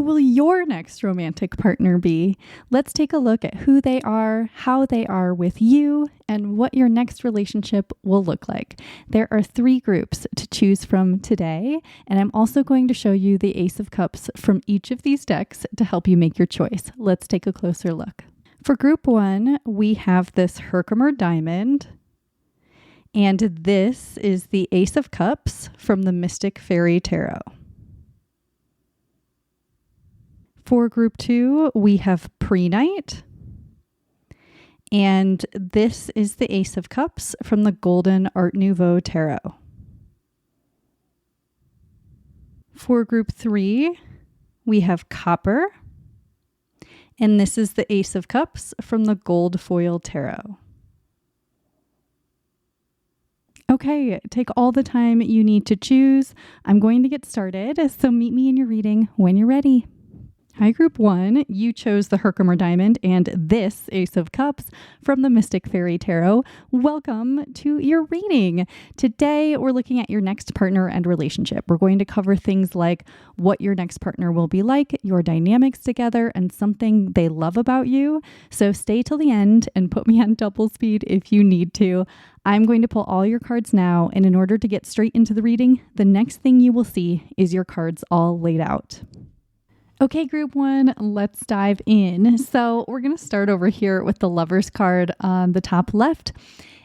will your next romantic partner be? Let's take a look at who they are, how they are with you, and what your next relationship will look like. There are 3 groups to choose from today, and I'm also going to show you the Ace of Cups from each of these decks to help you make your choice. Let's take a closer look. For group 1, we have this Herkimer Diamond, and this is the Ace of Cups from the Mystic Fairy Tarot. For group 2, we have Pre-Night, and this is the Ace of Cups from the Golden Art Nouveau Tarot. For group 3, we have Copper, and this is the Ace of Cups from the Gold Foil Tarot. Okay, take all the time you need to choose. I'm going to get started, so meet me in your reading when you're ready. Hi, Group 1. You chose the Herkimer Diamond and this Ace of Cups from the Mystic Fairy Tarot. Welcome to your reading. Today, we're looking at your next partner and relationship. We're going to cover things like what your next partner will be like, your dynamics together, and something they love about you. So stay till the end and put me on double speed if you need to. I'm going to pull all your cards now, and in order to get straight into the reading, the next thing you will see is your cards all laid out. Okay, Group 1, let's dive in. So we're going to start over here with the Lovers card on the top left.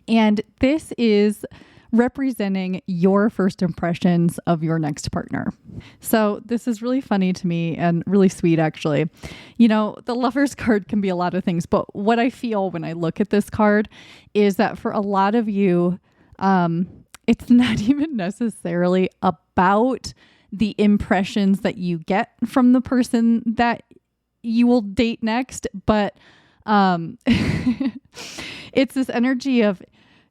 And this is representing your first impressions of your next partner. So this is really funny to me and really sweet, actually. You know, the Lovers card can be a lot of things, but what I feel when I look at this card is that for a lot of you, it's not even necessarily about the impressions that you get from the person that you will date next. But it's this energy of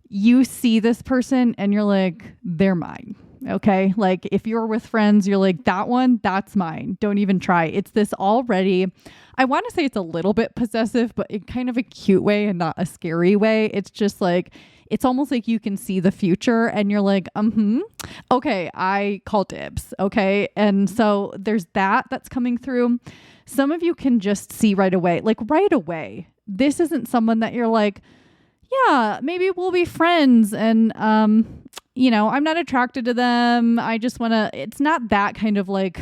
you see this person and you're like, they're mine. Okay. Like if you're with friends, you're like, that one, that's mine. Don't even try. It's this already, I want to say it's a little bit possessive, but in kind of a cute way and not a scary way. It's just like, it's almost like you can see the future and you're like, okay, I call dibs. Okay. And so there's that's coming through. Some of you can just see right away, this isn't someone that you're like, yeah, maybe we'll be friends. And, I'm not attracted to them. I just want to, it's not that kind of like,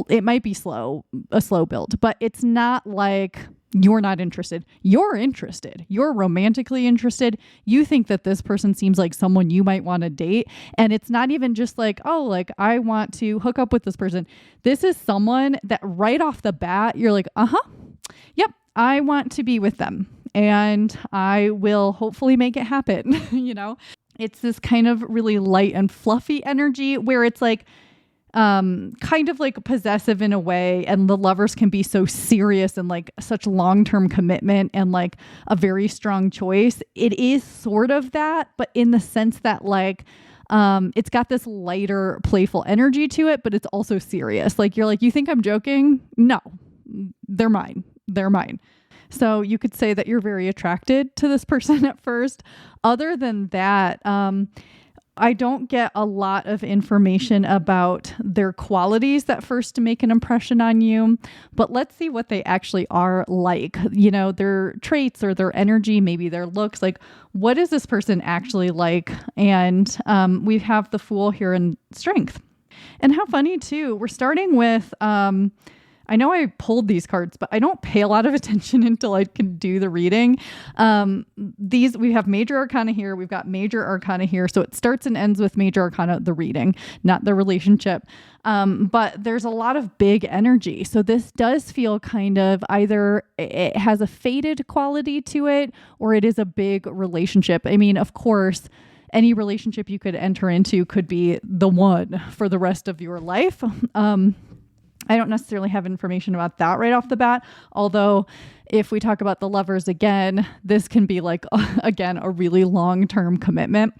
it might be a slow build, but it's not like you're not interested. You're interested. You're romantically interested. You think that this person seems like someone you might want to date. And it's not even just like, oh, like I want to hook up with this person. This is someone that right off the bat, you're like, yep, I want to be with them. And I will hopefully make it happen. It's this kind of really light and fluffy energy where it's like, kind of like possessive in a way, and the Lovers can be so serious and like such long-term commitment and like a very strong choice. It is sort of that, but in the sense that like it's got this lighter, playful energy to it, but it's also serious. Like you're like, you think I'm joking? No, they're mine. They're mine. So you could say that you're very attracted to this person at first. Other than that, I don't get a lot of information about their qualities that first make an impression on you, but let's see what they actually are like, their traits or their energy, maybe their looks, like what is this person actually like? And we have the Fool here in Strength. And how funny too, we're starting with, I know I pulled these cards, but I don't pay a lot of attention until I can do the reading. We have Major Arcana here. We've got Major Arcana here. So it starts and ends with Major Arcana, the reading, not the relationship. But there's a lot of big energy. So this does feel kind of either it has a faded quality to it or it is a big relationship. I mean, of course, any relationship you could enter into could be the one for the rest of your life. I don't necessarily have information about that right off the bat. Although if we talk about the Lovers again, this can be like, again, a really long-term commitment.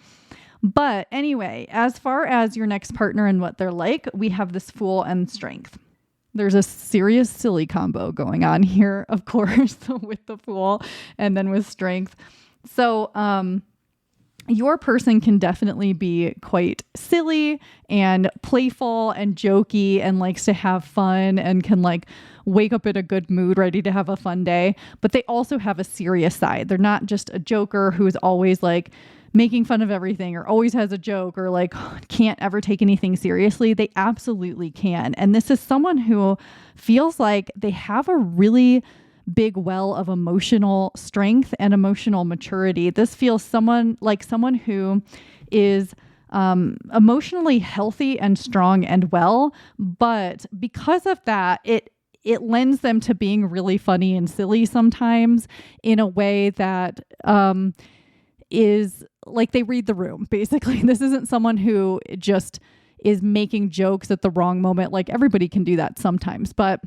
But anyway, as far as your next partner and what they're like, we have this Fool and Strength. There's a serious silly combo going on here, of course, with the Fool and then with Strength. So your person can definitely be quite silly and playful and jokey and likes to have fun and can like wake up in a good mood, ready to have a fun day. But they also have a serious side. They're not just a joker who's always like making fun of everything or always has a joke or like can't ever take anything seriously. They absolutely can. And this is someone who feels like they have a really big well of emotional strength and emotional maturity. This feels someone who is emotionally healthy and strong and well, but because of that, it lends them to being really funny and silly sometimes in a way that is like they read the room, basically. This isn't someone who just is making jokes at the wrong moment. Like everybody can do that sometimes, but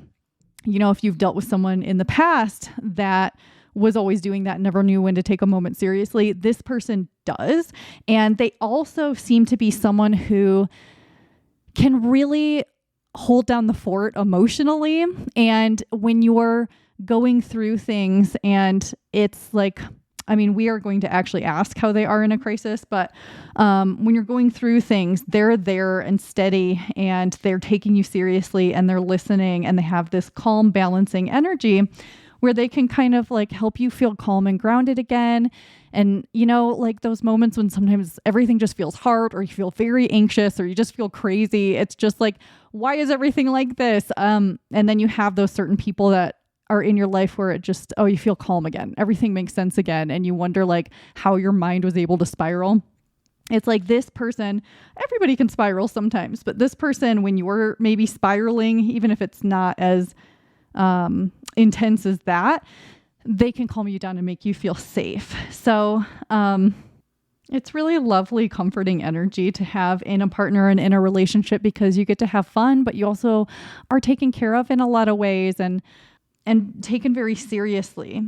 you know, if you've dealt with someone in the past that was always doing that, never knew when to take a moment seriously, this person does. And they also seem to be someone who can really hold down the fort emotionally. And when you're going through things and it's like, I mean, we are going to actually ask how they are in a crisis, but when you're going through things, they're there and steady and they're taking you seriously and they're listening and they have this calm, balancing energy where they can kind of like help you feel calm and grounded again. And, you know, like those moments when sometimes everything just feels hard or you feel very anxious or you just feel crazy. It's just like, why is everything like this? And then you have those certain people that are in your life where it just, oh, you feel calm again. Everything makes sense again. And you wonder like how your mind was able to spiral. It's like this person, everybody can spiral sometimes, but this person, when you're maybe spiraling, even if it's not as intense as that, they can calm you down and make you feel safe. So it's really lovely, comforting energy to have in a partner and in a relationship because you get to have fun, but you also are taken care of in a lot of ways and taken very seriously.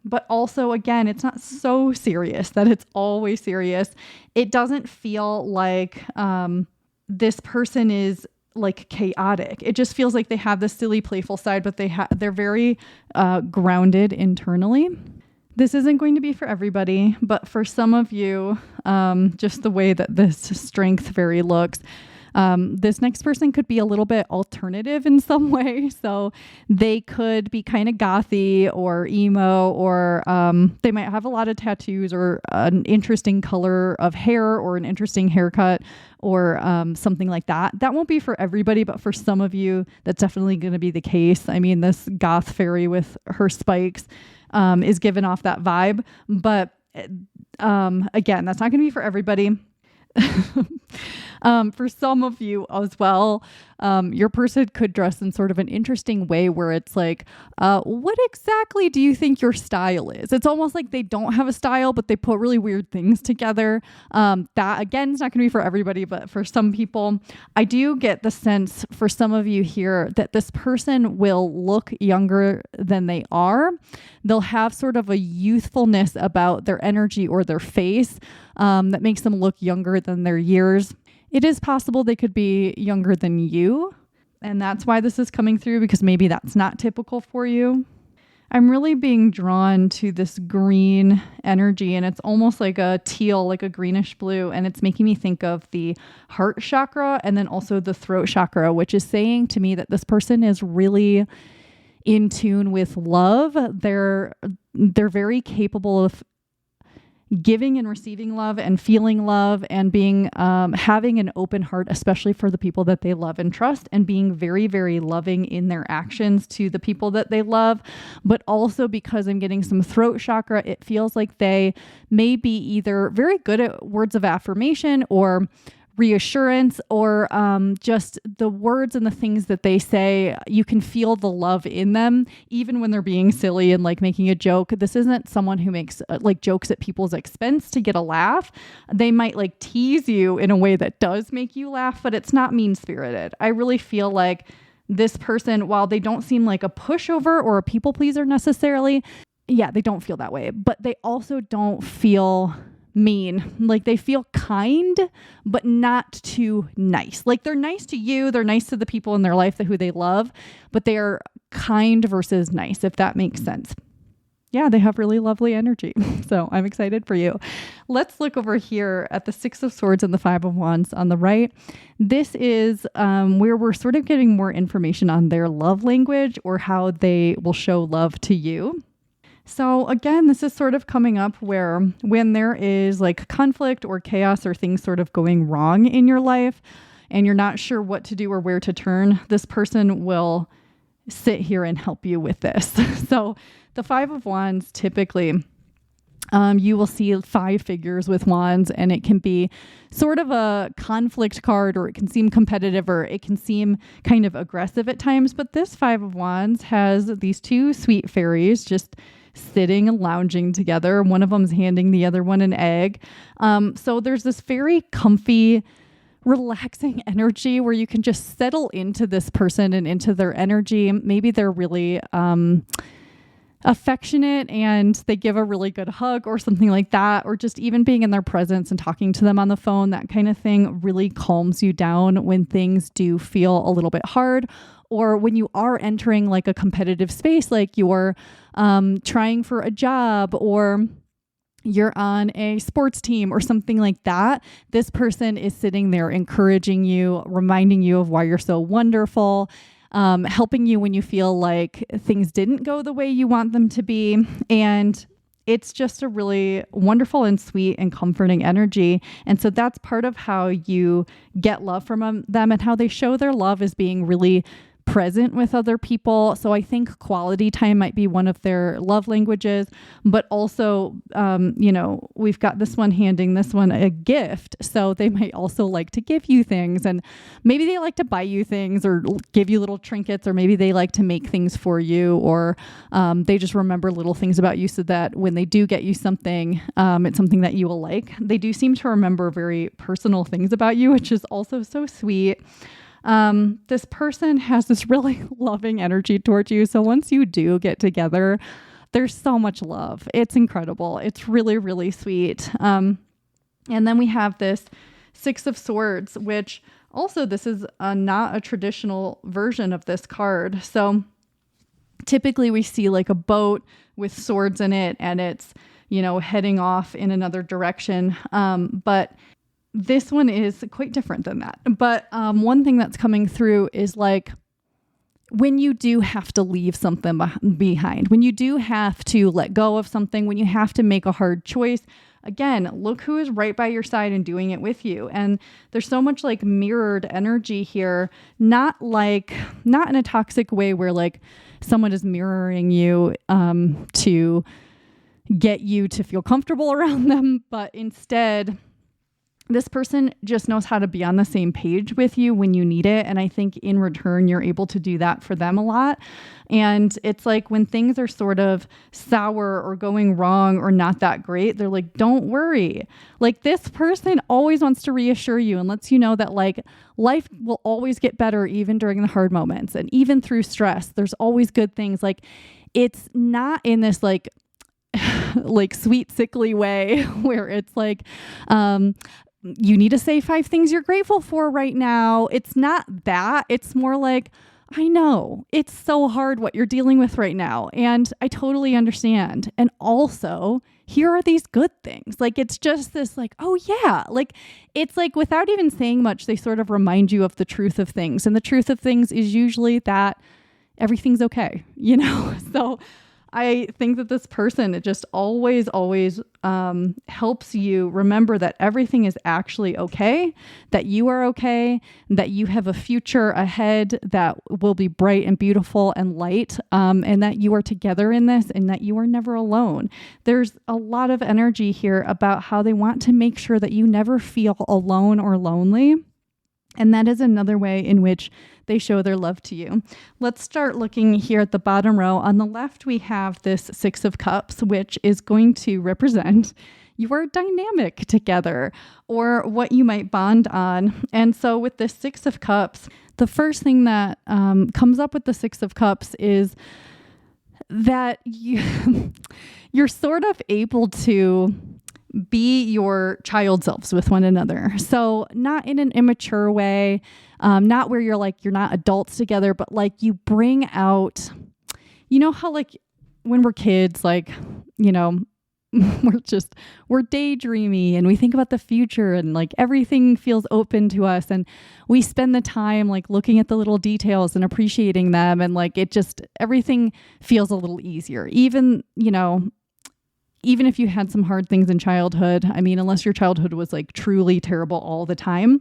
But also, again, it's not so serious that it's always serious. It doesn't feel like this person is like chaotic. It just feels like they have this silly, playful side, but they're very grounded internally. This isn't going to be for everybody, but for some of you, just the way that this strength fairy looks, this next person could be a little bit alternative in some way. So they could be kind of gothy or emo, or they might have a lot of tattoos or an interesting color of hair or an interesting haircut or something like that. That won't be for everybody, but for some of you, that's definitely going to be the case. I mean, this goth fairy with her spikes is giving off that vibe. But again, that's not going to be for everybody. For some of you as well, your person could dress in sort of an interesting way where it's like, what exactly do you think your style is? It's almost like they don't have a style, but they put really weird things together. That again is not going to be for everybody, but for some people, I do get the sense for some of you here that this person will look younger than they are. They'll have sort of a youthfulness about their energy or their face that makes them look younger than their years. It is possible they could be younger than you, and that's why this is coming through, because maybe that's not typical for you. I'm really being drawn to this green energy, and it's almost like a teal, like a greenish blue, and it's making me think of the heart chakra and then also the throat chakra, which is saying to me that this person is really in tune with love. They're very capable of giving and receiving love and feeling love and being having an open heart, especially for the people that they love and trust, and being very, very loving in their actions to the people that they love. But also, because I'm getting some throat chakra, it feels like they may be either very good at words of affirmation or reassurance, or just the words and the things that they say, you can feel the love in them, even when they're being silly and like making a joke. This isn't someone who makes like jokes at people's expense to get a laugh. They might like tease you in a way that does make you laugh, but it's not mean-spirited. I really feel like this person, while they don't seem like a pushover or a people pleaser necessarily, yeah, they don't feel that way, but they also don't feel mean. Like they feel kind, but not too nice. Like they're nice to you. They're nice to the people in their life who they love, but they are kind versus nice, if that makes sense. yeah, they have really lovely energy. So I'm excited for you. Let's look over here at the Six of Swords and the Five of Wands on the right. This is where we're sort of getting more information on their love language or how they will show love to you. So again, this is sort of coming up where when there is like conflict or chaos or things sort of going wrong in your life and you're not sure what to do or where to turn, this person will sit here and help you with this. So the Five of Wands, typically, you will see five figures with wands, and it can be sort of a conflict card, or it can seem competitive, or it can seem kind of aggressive at times. But this Five of Wands has these two sweet fairies just sitting and lounging together. One of them's handing the other one an egg. So there's this very comfy, relaxing energy where you can just settle into this person and into their energy. Maybe they're really affectionate and they give a really good hug or something like that, or just even being in their presence and talking to them on the phone, that kind of thing really calms you down when things do feel a little bit hard, or when you are entering like a competitive space, like you're trying for a job or you're on a sports team or something like that. This person is sitting there encouraging you, reminding you of why you're so wonderful, helping you when you feel like things didn't go the way you want them to be. And it's just a really wonderful and sweet and comforting energy. And so that's part of how you get love from them, and how they show their love is being really present with other people. So I think quality time might be one of their love languages, but also, we've got this one handing this one a gift. So they might also like to give you things, and maybe they like to buy you things or give you little trinkets, or maybe they like to make things for you, or they just remember little things about you so that when they do get you something, it's something that you will like. They do seem to remember very personal things about you, which is also so sweet. This person has this really loving energy towards you. So once you do get together, there's so much love. It's incredible. It's really, really sweet. And then we have this Six of Swords, which also this is not a traditional version of this card. So typically we see like a boat with swords in it, and it's, heading off in another direction. But this one is quite different than that. But one thing that's coming through is like when you do have to leave something behind, when you do have to let go of something, when you have to make a hard choice, again, look who is right by your side and doing it with you. And there's so much like mirrored energy here, not in a toxic way where like someone is mirroring you to get you to feel comfortable around them, but instead, this person just knows how to be on the same page with you when you need it. And I think in return, you're able to do that for them a lot. And it's like when things are sort of sour or going wrong or not that great, they're like, don't worry. Like this person always wants to reassure you and lets you know that like life will always get better even during the hard moments. And even through stress, there's always good things. Like it's not in this like sweet, sickly way where it's like, you need to say 5 things you're grateful for right now. It's not that. It's more like, I know it's so hard what you're dealing with right now, and I totally understand. And also, here are these good things. Like, it's just this like, oh yeah, like it's like without even saying much, they sort of remind you of the truth of things. And the truth of things is usually that everything's okay, So I think that this person, it just always helps you remember that everything is actually okay, that you are okay, that you have a future ahead that will be bright and beautiful and light, and that you are together in this and that you are never alone. There's a lot of energy here about how they want to make sure that you never feel alone or lonely. And that is another way in which they show their love to you. Let's start looking here at the bottom row. On the left, we have this Six of Cups, which is going to represent your dynamic together or what you might bond on. And so with the Six of Cups, the first thing that comes up with the Six of Cups is that you're sort of able to be your child selves with one another. So not in an immature way, not where you're like, you're not adults together, but like you bring out, how like when we're kids, like, you know, we're daydreamy and we think about the future and like everything feels open to us and we spend the time like looking at the little details and appreciating them, and like everything feels a little easier. Even if you had some hard things in childhood, I mean, unless your childhood was like truly terrible all the time,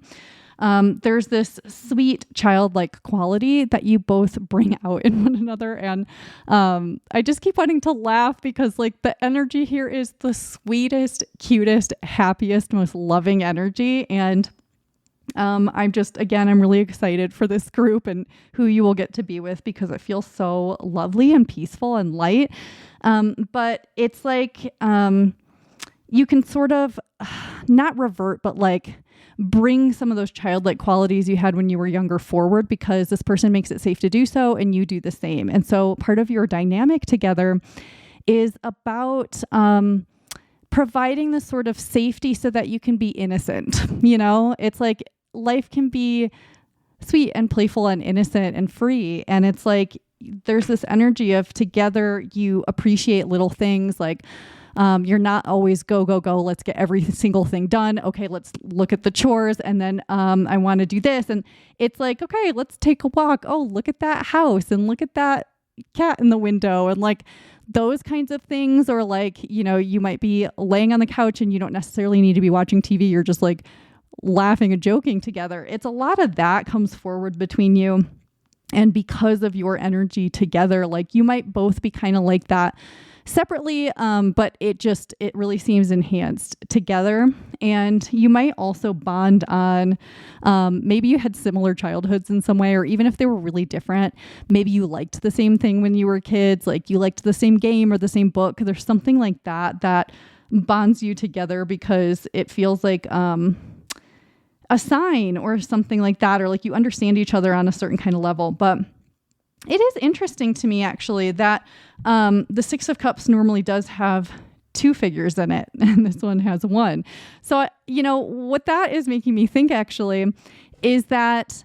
there's this sweet childlike quality that you both bring out in one another. And I just keep wanting to laugh because like the energy here is the sweetest, cutest, happiest, most loving energy. And I'm really excited for this group and who you will get to be with, because it feels so lovely and peaceful and light. But it's like you can sort of not revert, but like bring some of those childlike qualities you had when you were younger forward, because this person makes it safe to do so and you do the same. And so part of your dynamic together is about providing the sort of safety so that you can be innocent. You know, it's like life can be sweet and playful and innocent and free. And it's like there's this energy of together you appreciate little things, like you're not always go, let's get every single thing done. Okay, let's look at the chores. And then I want to do this. And it's like, okay, let's take a walk. Oh, look at that house and look at that cat in the window. And like those kinds of things. Or like, you know, you might be laying on the couch and you don't necessarily need to be watching TV. You're just like laughing and joking together. It's a lot of that comes forward between you. And because of your energy together, like you might both be kind of like that separately, but it really seems enhanced together. And you might also bond on, maybe you had similar childhoods in some way, or even if they were really different, maybe you liked the same thing when you were kids, like you liked the same game or the same book. There's something like that bonds you together because it feels like a sign or something like that, or like you understand each other on a certain kind of level. But it is interesting to me, actually, that the Six of Cups normally does have two figures in it, and this one has one. So, you know, what that is making me think, actually, is that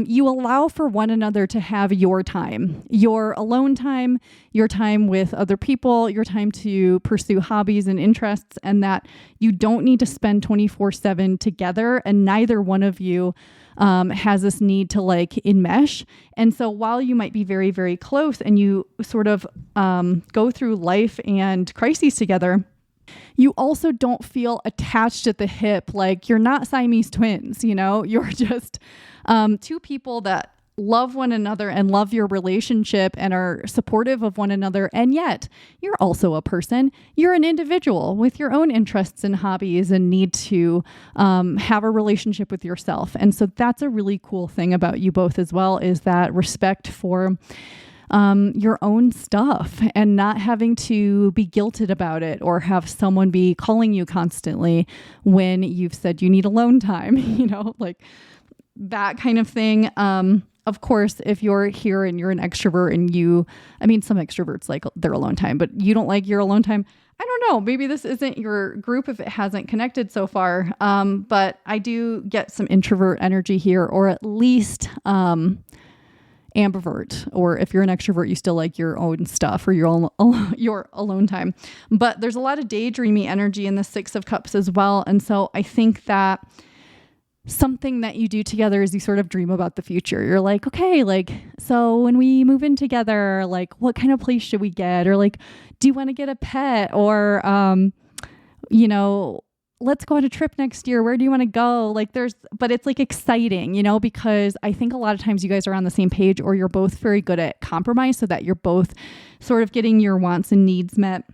you allow for one another to have your time, your alone time, your time with other people, your time to pursue hobbies and interests, and that you don't need to spend 24/7 together, and neither one of you has this need to like enmesh. And so while you might be very, very close and you sort of go through life and crises together, you also don't feel attached at the hip. Like you're not Siamese twins, you know, you're just two people that love one another and love your relationship and are supportive of one another. And yet you're also a person. You're an individual with your own interests and hobbies and need to have a relationship with yourself. And so that's a really cool thing about you both as well, is that respect for your own stuff and not having to be guilted about it or have someone be calling you constantly when you've said you need alone time, you know, like that kind of thing. Of course, if you're here and you're an extrovert and some extroverts like their alone time, but you don't like your alone time. I don't know. Maybe this isn't your group if it hasn't connected so far. But I do get some introvert energy here, or at least, ambivert, or if you're an extrovert, you still like your own stuff or your alone time. But there's a lot of daydreamy energy in the Six of Cups as well. And so I think that something that you do together is you sort of dream about the future. You're like, okay, like, so when we move in together, like, what kind of place should we get? Or like, do you want to get a pet? Or, you know, let's go on a trip next year. Where do you want to go? Like but it's like exciting, you know, because I think a lot of times you guys are on the same page, or you're both very good at compromise so that you're both sort of getting your wants and needs met,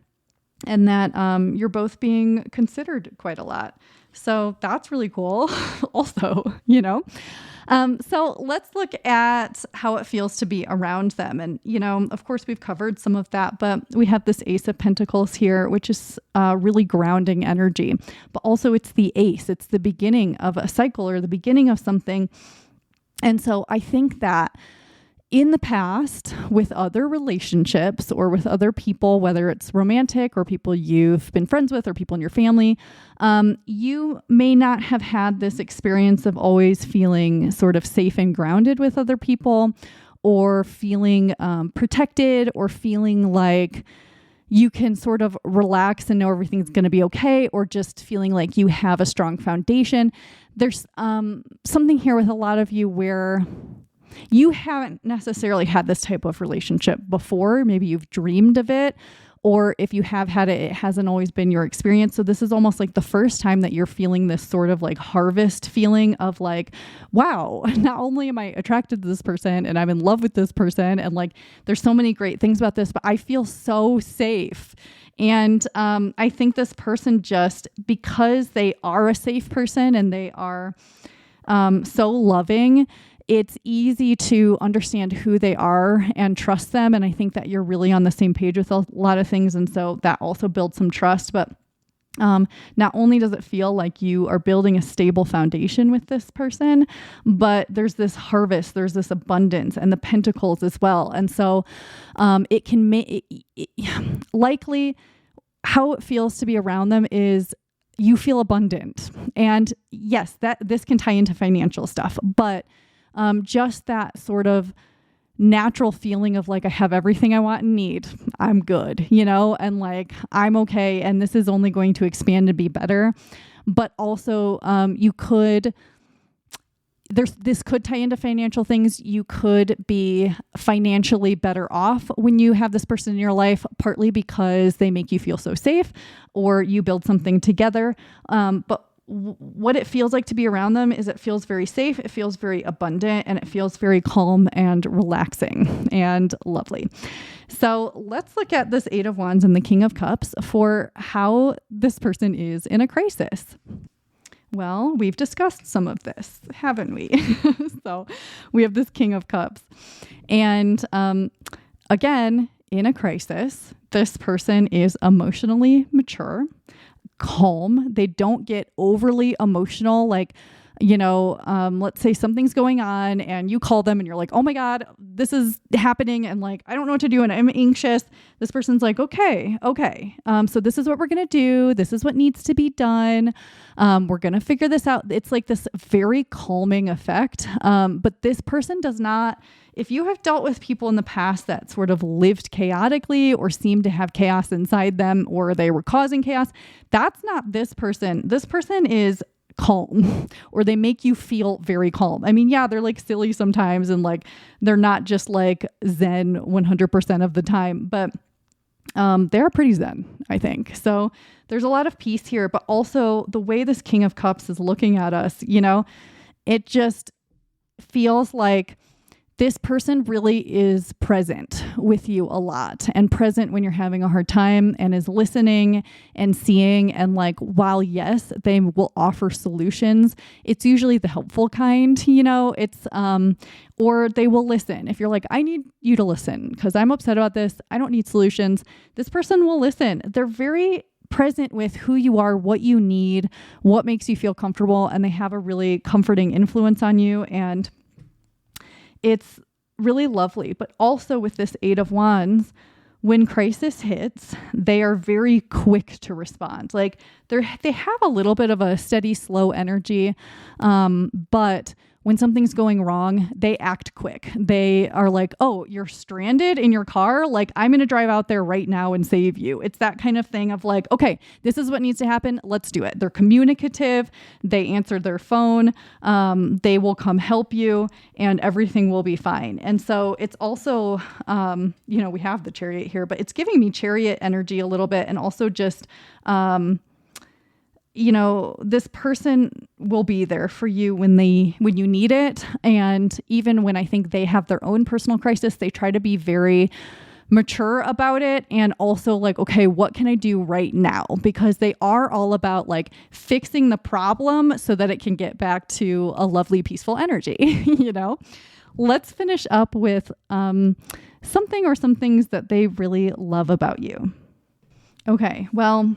and that you're both being considered quite a lot. So that's really cool also, you know. So let's look at how it feels to be around them. And, you know, of course, we've covered some of that, but we have this Ace of Pentacles here, which is really grounding energy. But also it's the ace. It's the beginning of a cycle or the beginning of something. And so I think that in the past, with other relationships or with other people, whether it's romantic or people you've been friends with or people in your family, you may not have had this experience of always feeling sort of safe and grounded with other people, or feeling protected, or feeling like you can sort of relax and know everything's going to be okay, or just feeling like you have a strong foundation. There's something here with a lot of you where you haven't necessarily had this type of relationship before. Maybe you've dreamed of it, or if you have had it, it hasn't always been your experience. So this is almost like the first time that you're feeling this sort of like harvest feeling of like, wow, not only am I attracted to this person and I'm in love with this person, and like there's so many great things about this, but I feel so safe. And I think this person, just because they are a safe person and they are so loving, it's easy to understand who they are and trust them. And I think that you're really on the same page with a lot of things. And so that also builds some trust. But not only does it feel like you are building a stable foundation with this person, but there's this harvest, there's this abundance, and the pentacles as well. And so it can make likely how it feels to be around them is you feel abundant. And yes, that this can tie into financial stuff, but just that sort of natural feeling of like, I have everything I want and need. I'm good, and like, I'm okay. And this is only going to expand and be better. But also, this could tie into financial things. You could be financially better off when you have this person in your life, partly because they make you feel so safe, or you build something together. But what it feels like to be around them is it feels very safe, it feels very abundant, and it feels very calm and relaxing and lovely. So let's look at this Eight of Wands and the King of Cups for how this person is in a crisis. Well, we've discussed some of this, haven't we? So we have this King of Cups. And again, in a crisis, this person is emotionally mature, calm. They don't get overly emotional. Like, let's say something's going on and you call them and you're like, oh my God, this is happening. And like, I don't know what to do. And I'm anxious. This person's like, okay. So this is what we're going to do. This is what needs to be done. We're going to figure this out. It's like this very calming effect. But this person does not, if you have dealt with people in the past that sort of lived chaotically or seemed to have chaos inside them, or they were causing chaos, that's not this person. This person is calm, or they make you feel very calm. I mean, yeah, they're like silly sometimes, and like they're not just like Zen 100% of the time, but they're pretty Zen, I think. So there's a lot of peace here, but also the way this King of Cups is looking at us, it just feels like this person really is present with you a lot, and present when you're having a hard time, and is listening and seeing. And like, while yes, they will offer solutions, it's usually the helpful kind, it's, or they will listen. If you're like, I need you to listen because I'm upset about this, I don't need solutions, this person will listen. They're very present with who you are, what you need, what makes you feel comfortable, and they have a really comforting influence on you. And it's really lovely. But also with this Eight of Wands, when crisis hits, they are very quick to respond. Like they have a little bit of a steady, slow energy. But when something's going wrong, they act quick. They are like, oh, you're stranded in your car? Like, I'm going to drive out there right now and save you. It's that kind of thing of like, okay, this is what needs to happen. Let's do it. They're communicative. They answer their phone. They will come help you, and everything will be fine. And so it's also, we have the Chariot here, but it's giving me Chariot energy a little bit. And also just, this person will be there for you when you need it. And even when I think they have their own personal crisis, they try to be very mature about it. And also like, okay, what can I do right now? Because they are all about like fixing the problem so that it can get back to a lovely, peaceful energy, Let's finish up with something or some things that they really love about you. Okay, well,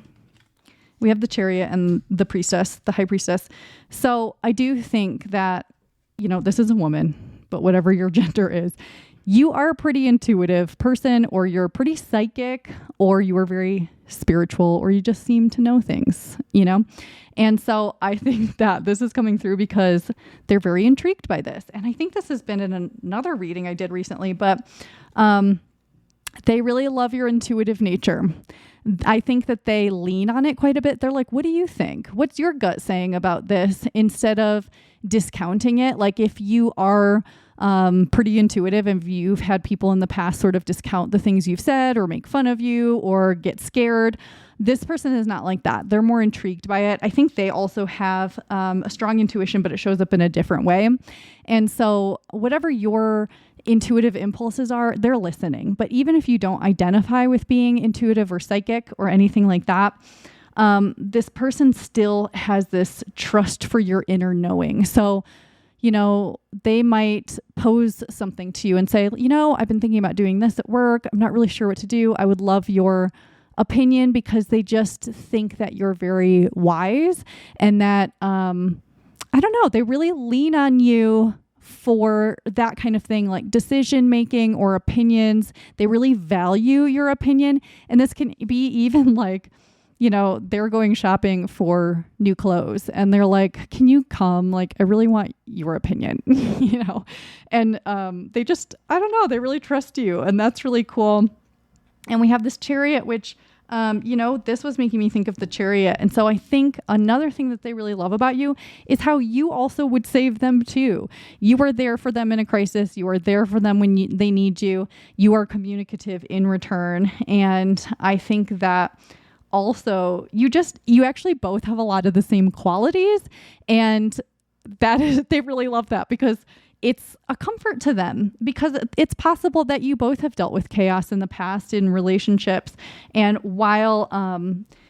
we have the Chariot and the Priestess, the High Priestess. So I do think that, this is a woman, but whatever your gender is, you are a pretty intuitive person, or you're pretty psychic, or you are very spiritual, or you just seem to know things, you know? And so I think that this is coming through because they're very intrigued by this. And I think this has been in another reading I did recently, but they really love your intuitive nature. I think that they lean on it quite a bit. They're like, what do you think? What's your gut saying about this? Instead of discounting it. Like if you are pretty intuitive and you've had people in the past sort of discount the things you've said or make fun of you or get scared, this person is not like that. They're more intrigued by it. I think they also have a strong intuition, but it shows up in a different way. And so whatever your intuitive impulses are, they're listening. But even if you don't identify with being intuitive or psychic or anything like that, this person still has this trust for your inner knowing. So, you know, they might pose something to you and say, you know, I've been thinking about doing this at work. I'm not really sure what to do. I would love your opinion, because they just think that you're very wise and that, I don't know, they really lean on you for that kind of thing, like decision making or opinions. They really value your opinion. And this can be even like, you know, they're going shopping for new clothes and they're like, can you come? Like, I really want your opinion, you know? And they just, I don't know, they really trust you. And that's really cool. And we have this Chariot, which, you know, this was making me think of the Chariot. And so I think another thing that they really love about you is how you also would save them too. You are there for them in a crisis. You are there for them when they need you. You are communicative in return. And I think that also you actually both have a lot of the same qualities, and that is, they really love that because it's a comfort to them, because it's possible that you both have dealt with chaos in the past in relationships. And while,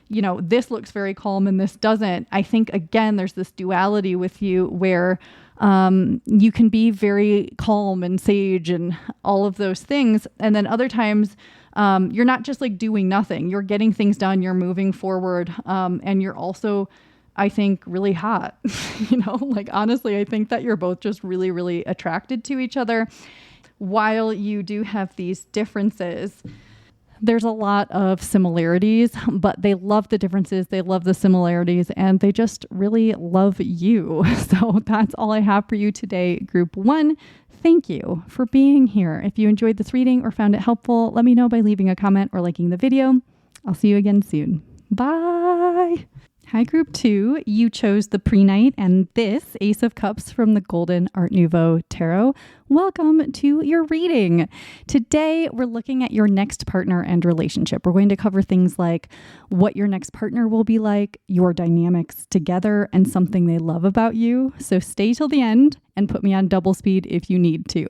you know, this looks very calm and this doesn't, I think, again, there's this duality with you where you can be very calm and sage and all of those things. And then other times, you're not just like doing nothing, you're getting things done, you're moving forward. And you're also, I think, really hot, you know, like, honestly, I think that you're both just really, really attracted to each other. While you do have these differences, there's a lot of similarities, but they love the differences. They love the similarities, and they just really love you. So that's all I have for you today, Group 1. Thank you for being here. If you enjoyed this reading or found it helpful, let me know by leaving a comment or liking the video. I'll see you again soon. Bye. Hi, Group 2. You chose the pre-night and this Ace of Cups from the Golden Art Nouveau Tarot. Welcome to your reading. Today, we're looking at your next partner and relationship. We're going to cover things like what your next partner will be like, your dynamics together, and something they love about you. So stay till the end and put me on double speed if you need to.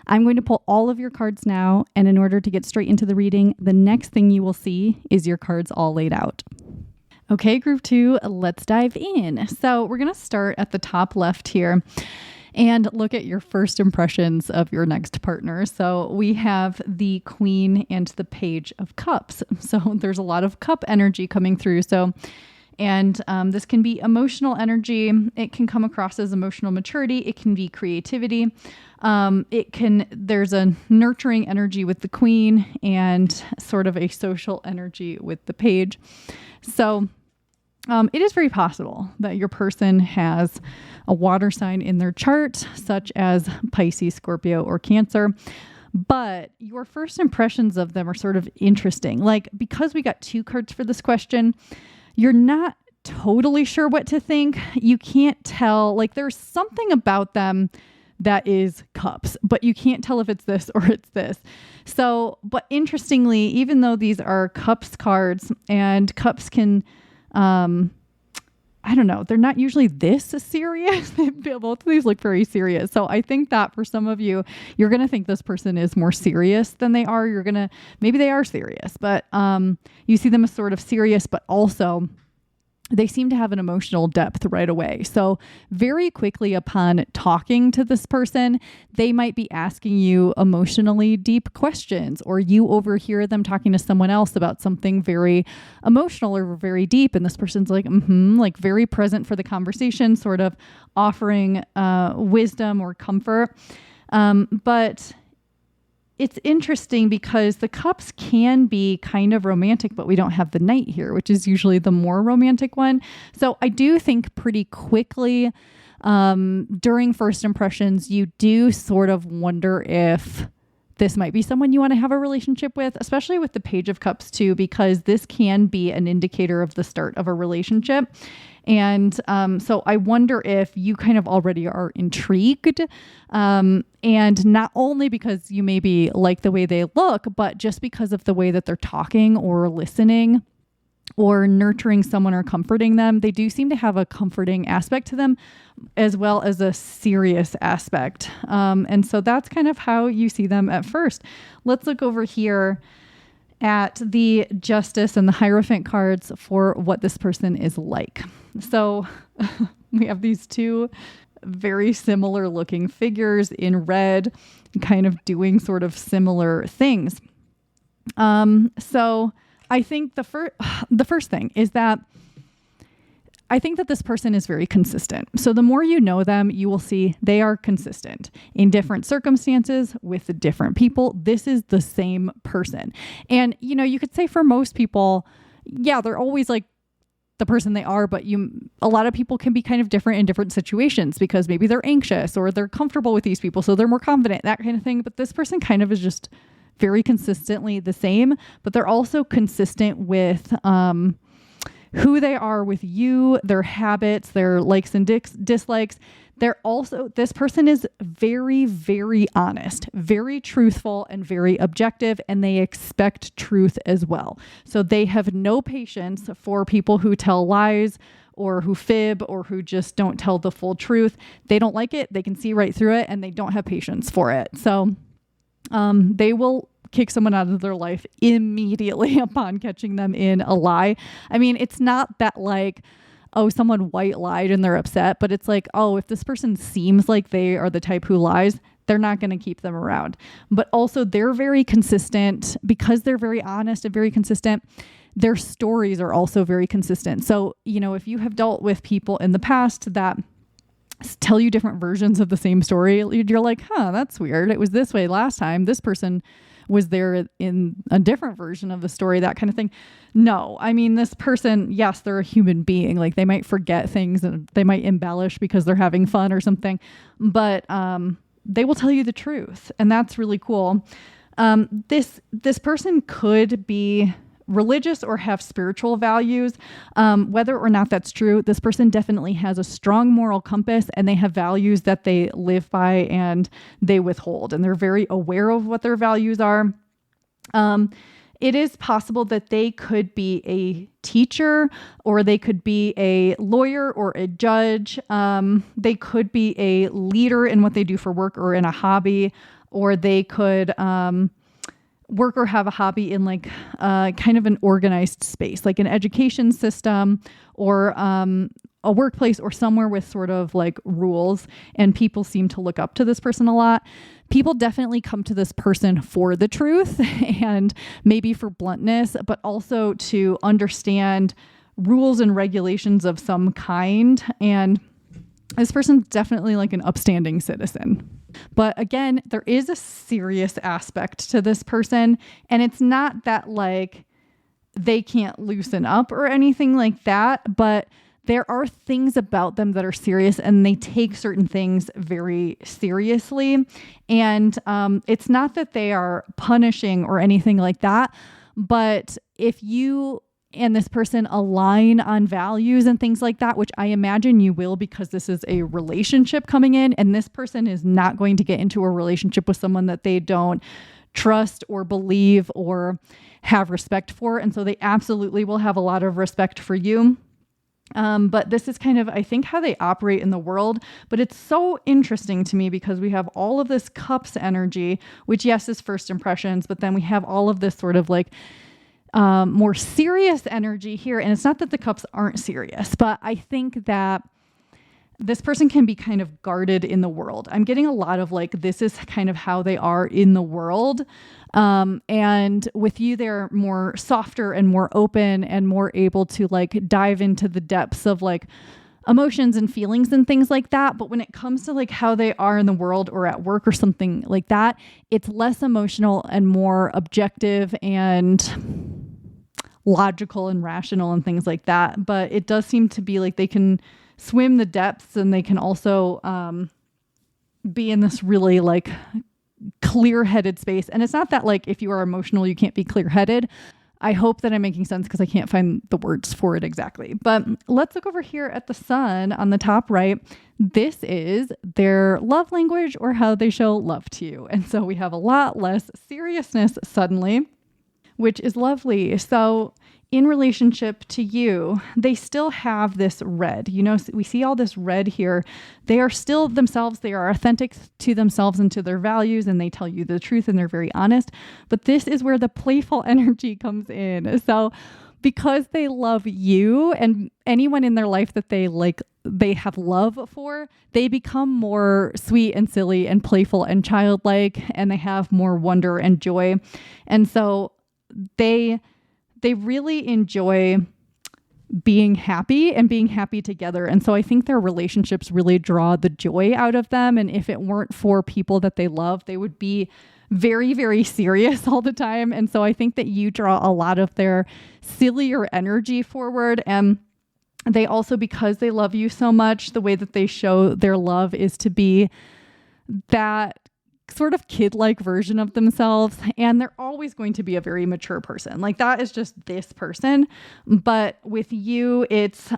I'm going to pull all of your cards now, and in order to get straight into the reading, the next thing you will see is your cards all laid out. Okay, Group 2, let's dive in. So we're going to start at the top left here and look at your first impressions of your next partner. So we have the Queen and the Page of Cups. So there's a lot of cup energy coming through. And this can be emotional energy. It can come across as emotional maturity. It can be creativity. There's a nurturing energy with the Queen and sort of a social energy with the Page. So it is very possible that your person has a water sign in their chart, such as Pisces, Scorpio, or Cancer. But your first impressions of them are sort of interesting. Like, because we got 2 cards for this question, you're not totally sure what to think. You can't tell, like, there's something about them that is cups, but you can't tell if it's this or it's this. So, but interestingly, even though these are cups cards, and cups can, I don't know, they're not usually this serious. Both of these look very serious. So I think that for some of you, you're going to think this person is more serious than they are. Maybe they are serious, but you see them as sort of serious, but also they seem to have an emotional depth right away. So very quickly upon talking to this person, they might be asking you emotionally deep questions, or you overhear them talking to someone else about something very emotional or very deep. And this person's like, like very present for the conversation, sort of offering wisdom or comfort. But it's interesting because the cups can be kind of romantic, but we don't have the knight here, which is usually the more romantic one. So I do think pretty quickly during first impressions, you do sort of wonder if this might be someone you want to have a relationship with, especially with the Page of Cups too, because this can be an indicator of the start of a relationship. And so I wonder if you kind of already are intrigued, and not only because you maybe like the way they look, but just because of the way that they're talking or listening or nurturing someone or comforting them. They do seem to have a comforting aspect to them as well as a serious aspect. And so that's kind of how you see them at first. Let's look over here at the Justice and the Hierophant cards for what this person is like. So we have these two very similar looking figures in red, kind of doing sort of similar things. So I think the first thing is that I think that this person is very consistent. So the more you know them, you will see they are consistent in different circumstances with different people. This is the same person. And, you know, you could say for most people, yeah, they're always like the person they are, but a lot of people can be kind of different in different situations because maybe they're anxious or they're comfortable with these people, so they're more confident, that kind of thing. But this person kind of is just very consistently the same, but they're also consistent with who they are with you, their habits, their likes and dislikes. This person is very, very honest, very truthful, and very objective, and they expect truth as well. So they have no patience for people who tell lies or who fib or who just don't tell the full truth. They don't like it. They can see right through it, and they don't have patience for it. So they will kick someone out of their life immediately upon catching them in a lie. I mean, it's not that like, oh, someone white lied and they're upset, but it's like, oh, if this person seems like they are the type who lies, they're not going to keep them around. But also they're very consistent because they're very honest and very consistent. Their stories are also very consistent. So, you know, if you have dealt with people in the past that tell you different versions of the same story, you're like, huh, that's weird. It was this way last time. This person was there in a different version of the story, that kind of thing. No, I mean, this person, yes, they're a human being. Like they might forget things and they might embellish because they're having fun or something, but they will tell you the truth. And that's really cool. This person could be religious or have spiritual values. Whether or not that's true, this person definitely has a strong moral compass and they have values that they live by and they withhold, and they're very aware of what their values are. It is possible that they could be a teacher or they could be a lawyer or a judge. They could be a leader in what they do for work or in a hobby, or they could work or have a hobby in like kind of an organized space, like an education system or a workplace or somewhere with sort of like rules, and people seem to look up to this person a lot. People definitely come to this person for the truth and maybe for bluntness, but also to understand rules and regulations of some kind. And this person's definitely like an upstanding citizen. But again, there is a serious aspect to this person, and it's not that like they can't loosen up or anything like that, but there are things about them that are serious and they take certain things very seriously. And it's not that they are punishing or anything like that, but if you and this person align on values and things like that, which I imagine you will, because this is a relationship coming in, and this person is not going to get into a relationship with someone that they don't trust or believe or have respect for. And so they absolutely will have a lot of respect for you. But this is kind of, I think, how they operate in the world. But it's so interesting to me because we have all of this cups energy, which yes, is first impressions, but then we have all of this sort of like more serious energy here. And it's not that the cups aren't serious, but I think that this person can be kind of guarded in the world. I'm getting a lot of like, this is kind of how they are in the world. And with you, they're more softer and more open and more able to like dive into the depths of like emotions and feelings and things like that. But when it comes to like how they are in the world or at work or something like that, it's less emotional and more objective and logical and rational and things like that. But it does seem to be like they can swim the depths, and they can also be in this really like clear-headed space. And it's not that like if you are emotional, you can't be clear-headed. I hope that I'm making sense because I can't find the words for it exactly. But let's look over here at the sun on the top right. This is their love language, or how they show love to you. And so we have a lot less seriousness suddenly, which is lovely. So in relationship to you, they still have this red. You know, we see all this red here. They are still themselves. They are authentic to themselves and to their values, and they tell you the truth, and they're very honest. But this is where the playful energy comes in. So because they love you and anyone in their life that they have love for, they become more sweet and silly and playful and childlike, and they have more wonder and joy. And so they really enjoy being happy and being happy together. And so I think their relationships really draw the joy out of them. And if it weren't for people that they love, they would be very, very serious all the time. And so I think that you draw a lot of their sillier energy forward. And they also, because they love you so much, the way that they show their love is to be that sort of kid-like version of themselves. And they're always going to be a very mature person. Like that is just this person. But with you, it's,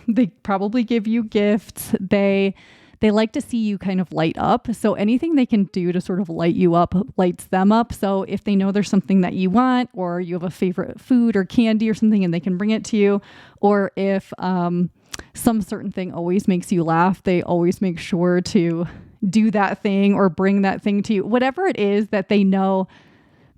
they probably give you gifts. They like to see you kind of light up. So anything they can do to sort of light you up lights them up. So if they know there's something that you want, or you have a favorite food or candy or something and they can bring it to you, or if some certain thing always makes you laugh, they always make sure to do that thing or bring that thing to you. Whatever it is that they know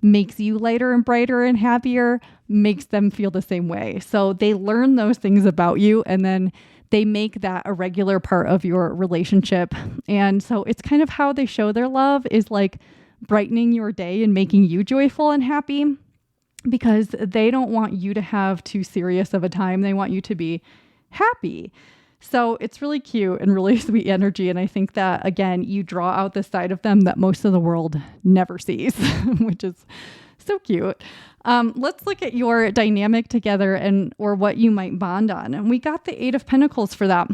makes you lighter and brighter and happier, makes them feel the same way. So they learn those things about you, and then they make that a regular part of your relationship. And so it's kind of how they show their love, is like brightening your day and making you joyful and happy, because they don't want you to have too serious of a time. They want you to be happy. So it's really cute and really sweet energy. And I think that, again, you draw out this side of them that most of the world never sees, which is so cute. Let's look at your dynamic together or what you might bond on. And we got the 8 of Pentacles for that.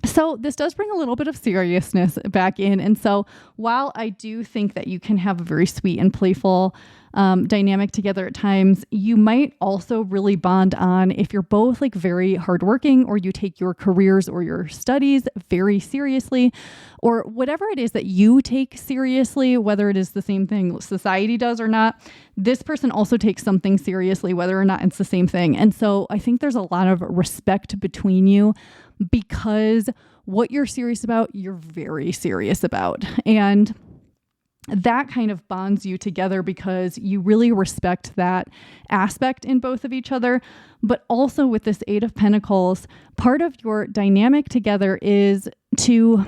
So this does bring a little bit of seriousness back in. And so while I do think that you can have a very sweet and playful dynamic together at times, you might also really bond on if you're both like very hardworking, or you take your careers or your studies very seriously, or whatever it is that you take seriously, whether it is the same thing society does or not. This person also takes something seriously, whether or not it's the same thing. And so I think there's a lot of respect between you, because what you're serious about, you're very serious about. And that kind of bonds you together because you really respect that aspect in both of each other. But also with this 8 of Pentacles, part of your dynamic together is to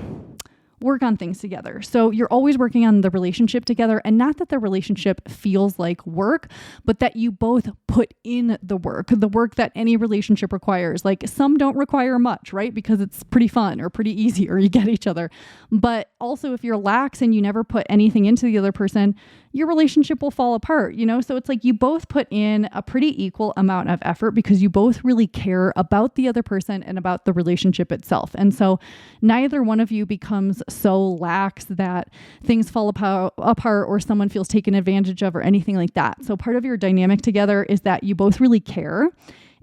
work on things together. So you're always working on the relationship together, and not that the relationship feels like work, but that you both put in the work that any relationship requires. Like some don't require much, right? Because it's pretty fun or pretty easy, or you get each other. But also if you're lax and you never put anything into the other person, your relationship will fall apart, you know? So it's like you both put in a pretty equal amount of effort because you both really care about the other person and about the relationship itself. And so neither one of you becomes so lax that things fall apart or someone feels taken advantage of or anything like that. So part of your dynamic together is that you both really care,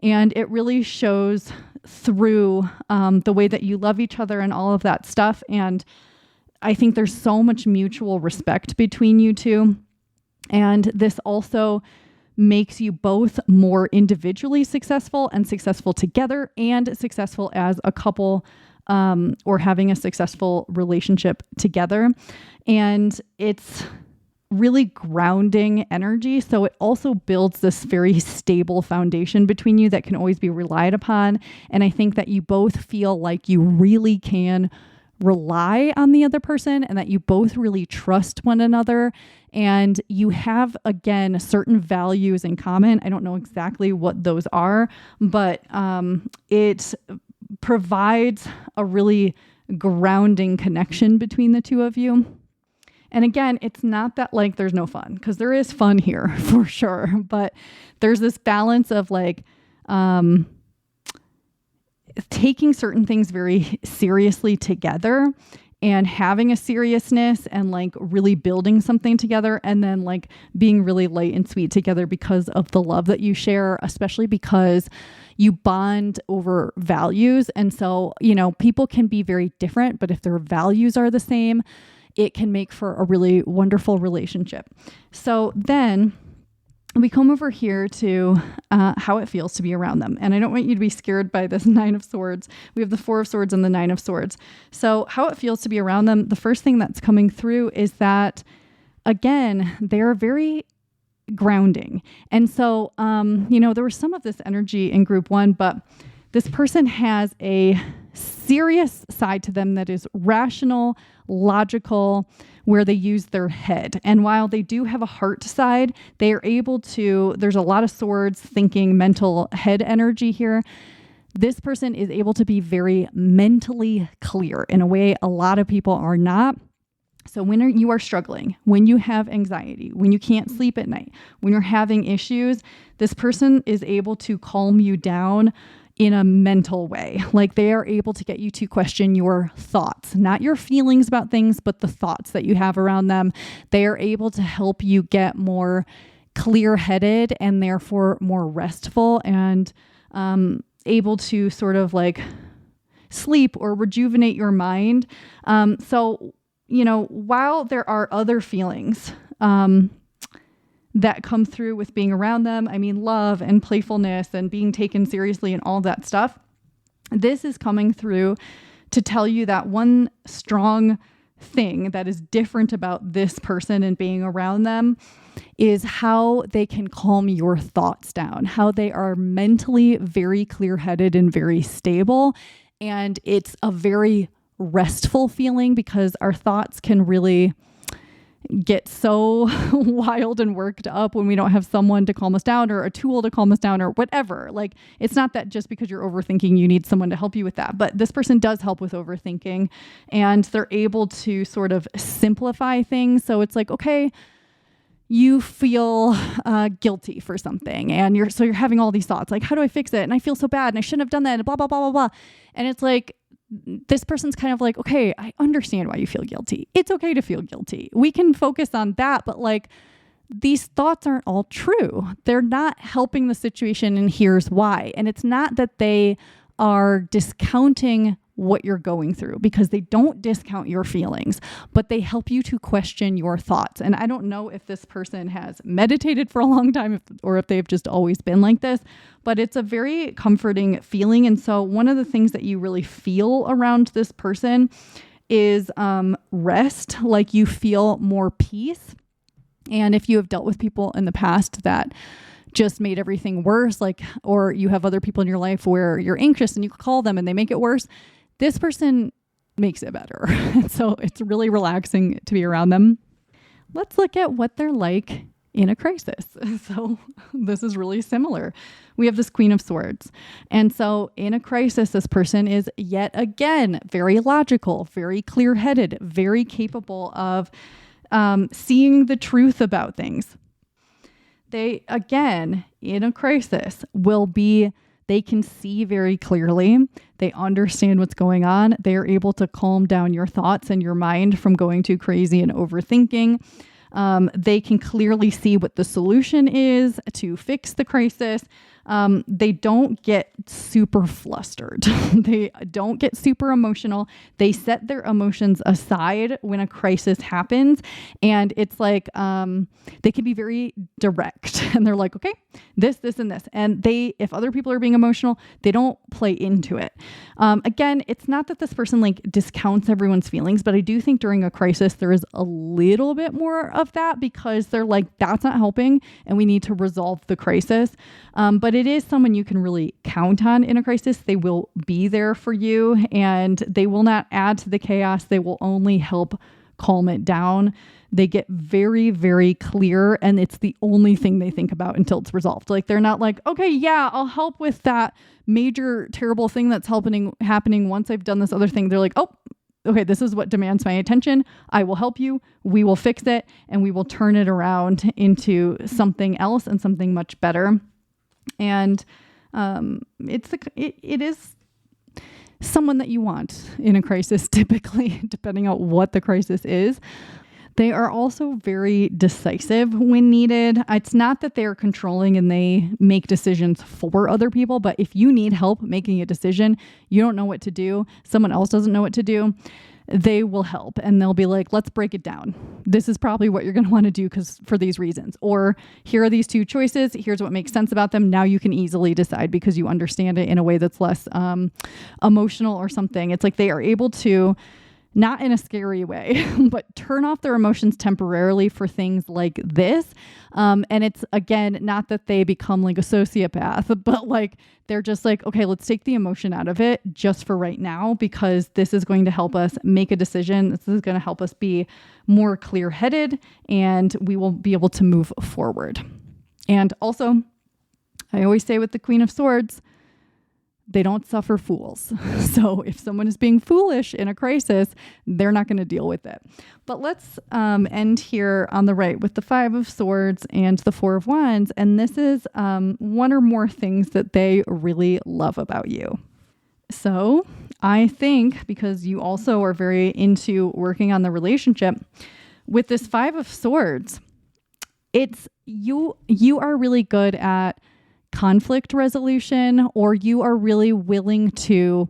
and it really shows through the way that you love each other and all of that stuff. And I think there's so much mutual respect between you two. And this also makes you both more individually successful and successful together and successful as a couple, or having a successful relationship together. And it's really grounding energy. So it also builds this very stable foundation between you that can always be relied upon. And I think that you both feel like you really can rely on the other person, and that you both really trust one another, and you have, again, certain values in common. I don't know exactly what those are, but it provides a really grounding connection between the two of you. And again, it's not that like there's no fun, because there is fun here for sure, but there's this balance of like taking certain things very seriously together and having a seriousness and like really building something together, and then like being really light and sweet together because of the love that you share, especially because you bond over values. And so, you know, people can be very different, but if their values are the same, it can make for a really wonderful relationship. So then we come over here to how it feels to be around them. And I don't want you to be scared by this 9 of Swords. We have the 4 of Swords and the 9 of Swords. So how it feels to be around them, the first thing that's coming through is that, again, they're very grounding. And so, you know, there was some of this energy in group 1, but this person has a serious side to them that is rational, logical, where they use their head. And while they do have a heart side, they are able to, there's a lot of swords, thinking, mental head energy here. This person is able to be very mentally clear in a way a lot of people are not. So when you are struggling, when you have anxiety, when you can't sleep at night, when you're having issues, this person is able to calm you down in a mental way. Like they are able to get you to question your thoughts, not your feelings about things, but the thoughts that you have around them. They are able to help you get more clear-headed and therefore more restful and able to sort of like sleep or rejuvenate your mind. So, you know, while there are other feelings, that come through with being around them. I mean, love and playfulness and being taken seriously and all that stuff. This is coming through to tell you that one strong thing that is different about this person and being around them is how they can calm your thoughts down, how they are mentally very clear-headed and very stable. And it's a very restful feeling because our thoughts can really get so wild and worked up when we don't have someone to calm us down or a tool to calm us down or whatever. Like, it's not that just because you're overthinking, you need someone to help you with that. But this person does help with overthinking, and they're able to sort of simplify things. So it's like, okay, you feel guilty for something, and you're having all these thoughts like, how do I fix it? And I feel so bad and I shouldn't have done that and blah, blah, blah, blah, blah. And it's like, this person's kind of like, okay, I understand why you feel guilty. It's okay to feel guilty. We can focus on that, but like, these thoughts aren't all true. They're not helping the situation, and here's why. And it's not that they are discounting what you're going through, because they don't discount your feelings, but they help you to question your thoughts. And I don't know if this person has meditated for a long time or if they've just always been like this, but it's a very comforting feeling. And so one of the things that you really feel around this person is rest, like you feel more peace. And if you have dealt with people in the past that just made everything worse, like, or you have other people in your life where you're anxious and you call them and they make it worse, this person makes it better. So it's really relaxing to be around them. Let's look at what they're like in a crisis. So this is really similar. We have this Queen of Swords. And so in a crisis, this person is yet again very logical, very clear-headed, very capable of seeing the truth about things. They, again, in a crisis, they can see very clearly. They understand what's going on. They are able to calm down your thoughts and your mind from going too crazy and overthinking. They can clearly see what the solution is to fix the crisis. They don't get super flustered. They don't get super emotional. They set their emotions aside when a crisis happens. And it's like, they can be very direct, and they're like, okay, this, and this. And if other people are being emotional, they don't play into it. Again, it's not that this person like discounts everyone's feelings, but I do think during a crisis, there is a little bit more of that, because they're like, that's not helping and we need to resolve the crisis. But it is someone you can really count on in a crisis. They will be there for you, and they will not add to the chaos. They will only help calm it down. They get very, very clear, and it's the only thing they think about until it's resolved. Like, they're not like, okay, yeah, I'll help with that major terrible thing that's happening once I've done this other thing. They're like, oh, okay, this is what demands my attention. I will help you. We will fix it, and we will turn it around into something else and something much better. And it is someone that you want in a crisis, typically, depending on what the crisis is. They are also very decisive when needed. It's not that they're controlling and they make decisions for other people, but if you need help making a decision, you don't know what to do, someone else doesn't know what to do, they will help, and they'll be like, let's break it down. This is probably what you're going to want to do for these reasons. Or here are these two choices. Here's what makes sense about them. Now you can easily decide because you understand it in a way that's less emotional or something. It's like they are able to, not in a scary way, but turn off their emotions temporarily for things like this. And it's, again, not that they become like a sociopath, but like they're just like, okay, let's take the emotion out of it just for right now, because this is going to help us make a decision. This is going to help us be more clear-headed, and we will be able to move forward. And also, I always say with the Queen of Swords, they don't suffer fools. So if someone is being foolish in a crisis, they're not going to deal with it. But let's end here on the right with the Five of Swords and the Four of Wands. And this is one or more things that they really love about you. So I think, because you also are very into working on the relationship, with this Five of Swords, it's you are really good at conflict resolution, or you are really willing to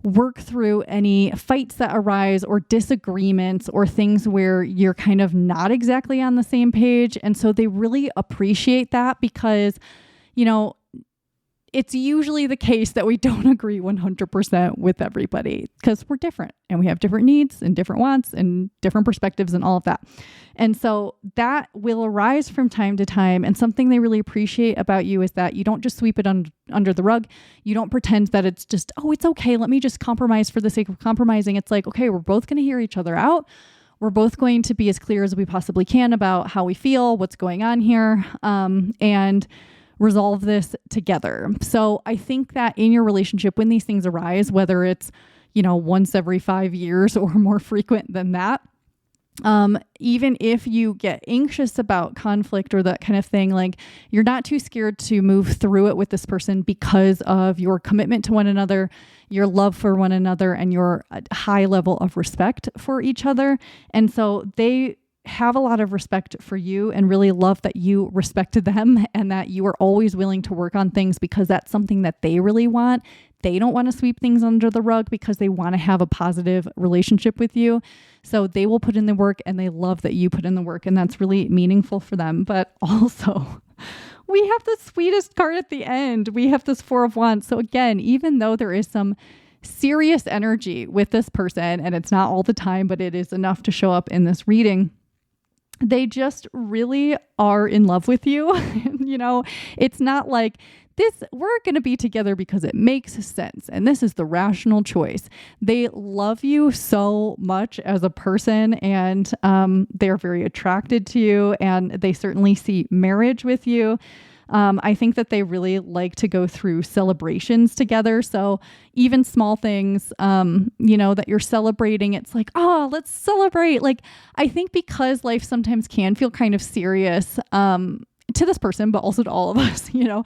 work through any fights that arise or disagreements or things where you're kind of not exactly on the same page. And so they really appreciate that, because, you know, it's usually the case that we don't agree 100% with everybody, because we're different and we have different needs and different wants and different perspectives and all of that. And so that will arise from time to time. And something they really appreciate about you is that you don't just sweep it under the rug. You don't pretend that it's just, oh, it's okay, let me just compromise for the sake of compromising. It's like, okay, we're both going to hear each other out. We're both going to be as clear as we possibly can about how we feel, what's going on here, and resolve this together. So I think that in your relationship, when these things arise, whether it's, you know, once every 5 years or more frequent than that, even if you get anxious about conflict or that kind of thing, like, you're not too scared to move through it with this person because of your commitment to one another, your love for one another, and your high level of respect for each other. And so they have a lot of respect for you and really love that you respected them and that you are always willing to work on things, because that's something that they really want. They don't want to sweep things under the rug because they want to have a positive relationship with you. So they will put in the work, and they love that you put in the work, and that's really meaningful for them. But also, we have the sweetest card at the end. We have this Four of Wands. So again, even though there is some serious energy with this person, and it's not all the time, but it is enough to show up in this reading, they just really are in love with you. You know, it's not like this, we're going to be together because it makes sense, and this is the rational choice. They love you so much as a person, and they're very attracted to you, and they certainly see marriage with you. I think that they really like to go through celebrations together. So even small things, you know, that you're celebrating, it's like, oh, let's celebrate. Like, I think because life sometimes can feel kind of serious, to this person, but also to all of us, you know,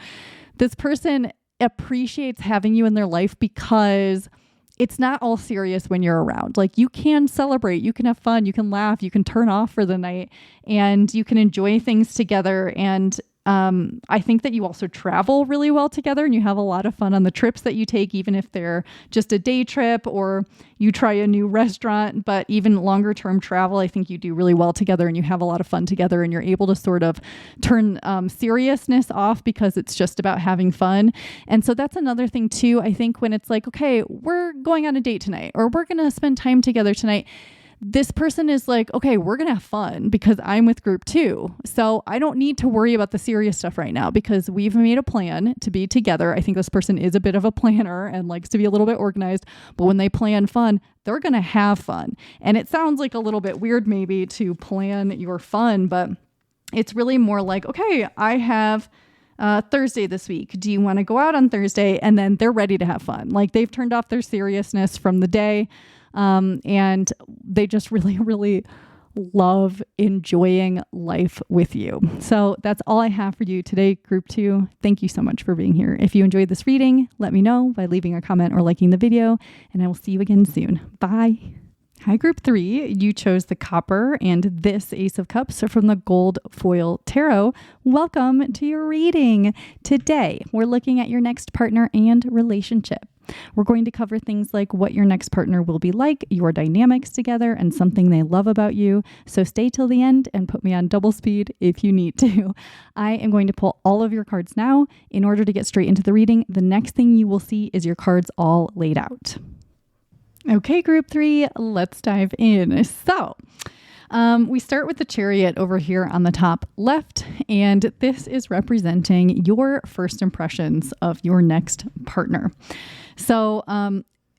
this person appreciates having you in their life because it's not all serious when you're around. Like, you can celebrate, you can have fun, you can laugh, you can turn off for the night, and you can enjoy things together. And I think that you also travel really well together, and you have a lot of fun on the trips that you take, even if they're just a day trip or you try a new restaurant. But even longer term travel, I think you do really well together, and you have a lot of fun together, and you're able to sort of turn seriousness off because it's just about having fun. And so that's another thing too. I think when it's like, okay, we're going on a date tonight, or we're going to spend time together tonight, this person is like, okay, we're going to have fun because I'm with group 2. So I don't need to worry about the serious stuff right now because we've made a plan to be together. I think this person is a bit of a planner and likes to be a little bit organized, but when they plan fun, they're going to have fun. And it sounds like a little bit weird maybe to plan your fun, but it's really more like, okay, I have Thursday this week. Do you want to go out on Thursday? And then they're ready to have fun. Like they've turned off their seriousness from the day. And they just really, really love enjoying life with you. So that's all I have for you today, group 2. Thank you so much for being here. If you enjoyed this reading, let me know by leaving a comment or liking the video, and I will see you again soon. Bye. Hi, group 3. You chose the copper and this Ace of Cups from the Gold Foil Tarot. Welcome to your reading. Today, we're looking at your next partner and relationship. We're going to cover things like what your next partner will be like, your dynamics together, and something they love about you. So stay till the end and put me on double speed if you need to. I am going to pull all of your cards now in order to get straight into the reading. The next thing you will see is your cards all laid out. Okay, group 3, let's dive in. So we start with the Chariot over here on the top left, and this is representing your first impressions of your next partner. So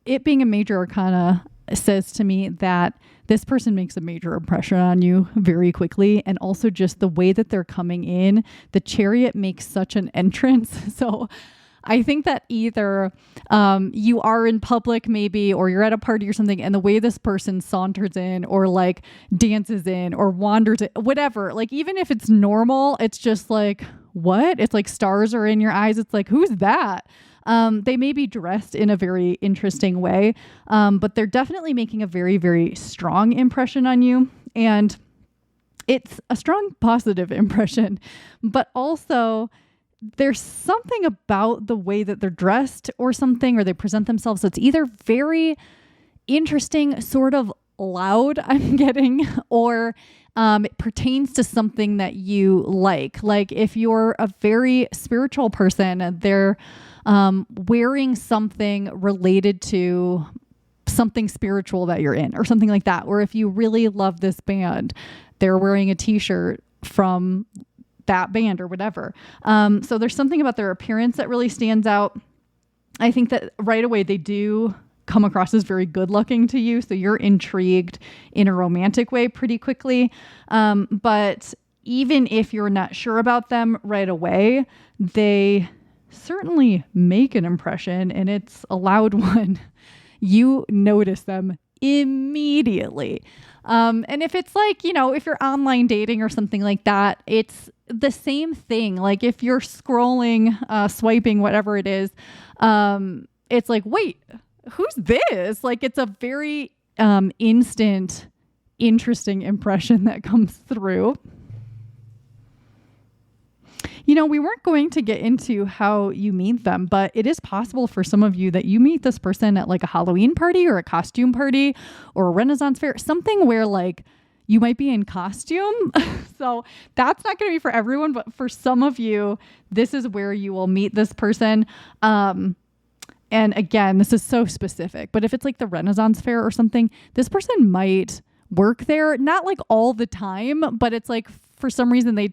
it being a major arcana says to me that this person makes a major impression on you very quickly, and also just the way that they're coming in, the Chariot makes such an entrance. So I think that either you are in public maybe, or you're at a party or something, and the way this person saunters in or like dances in or wanders in, whatever, like even if it's normal, it's just like, what? It's like stars are in your eyes. It's like, who's that? They may be dressed in a very interesting way, but they're definitely making a very, very strong impression on you. And it's a strong positive impression, but also there's something about the way that they're dressed or something, or they present themselves that's either very interesting, sort of loud, I'm getting, or it pertains to something that you like. Like if you're a very spiritual person, they're wearing something related to something spiritual that you're in or something like that. Or if you really love this band, they're wearing a t-shirt from that band or whatever. So there's something about their appearance that really stands out. I think that right away they do come across as very good looking to you. So you're intrigued in a romantic way pretty quickly. But even if you're not sure about them right away, they certainly make an impression, and it's a loud one. You notice them immediately. And if it's like, if you're online dating or something like that, it's the same thing. Like if you're scrolling, swiping, whatever it is, it's like, wait, who's this? Like it's a very instant, interesting impression that comes through. We weren't going to get into how you meet them, but it is possible for some of you that you meet this person at like a Halloween party or a costume party or a Renaissance fair, something where like you might be in costume. So that's not going to be for everyone, but for some of you, this is where you will meet this person. And again, this is so specific, but if it's like the Renaissance fair or something, this person might work there, not like all the time, but it's like for some reason they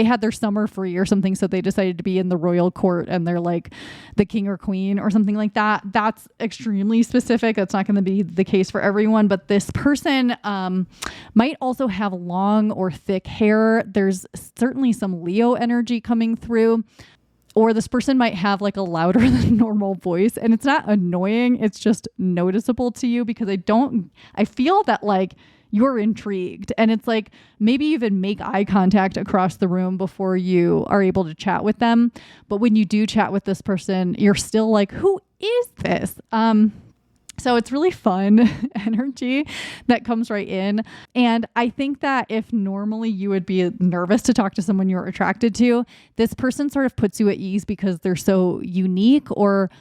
had their summer free or something, so they decided to be in the royal court and they're like the king or queen or something like that. That's extremely specific. That's not going to be the case for everyone, but this person might also have long or thick hair. There's certainly some Leo energy coming through. Or this person might have like a louder than normal voice, and it's not annoying. It's just noticeable to you because I feel that like you're intrigued, and it's like maybe even make eye contact across the room before you are able to chat with them. But when you do chat with this person, you're still like, who is this? So it's really fun energy that comes right in. And I think that if normally you would be nervous to talk to someone you're attracted to, this person sort of puts you at ease because they're so unique, or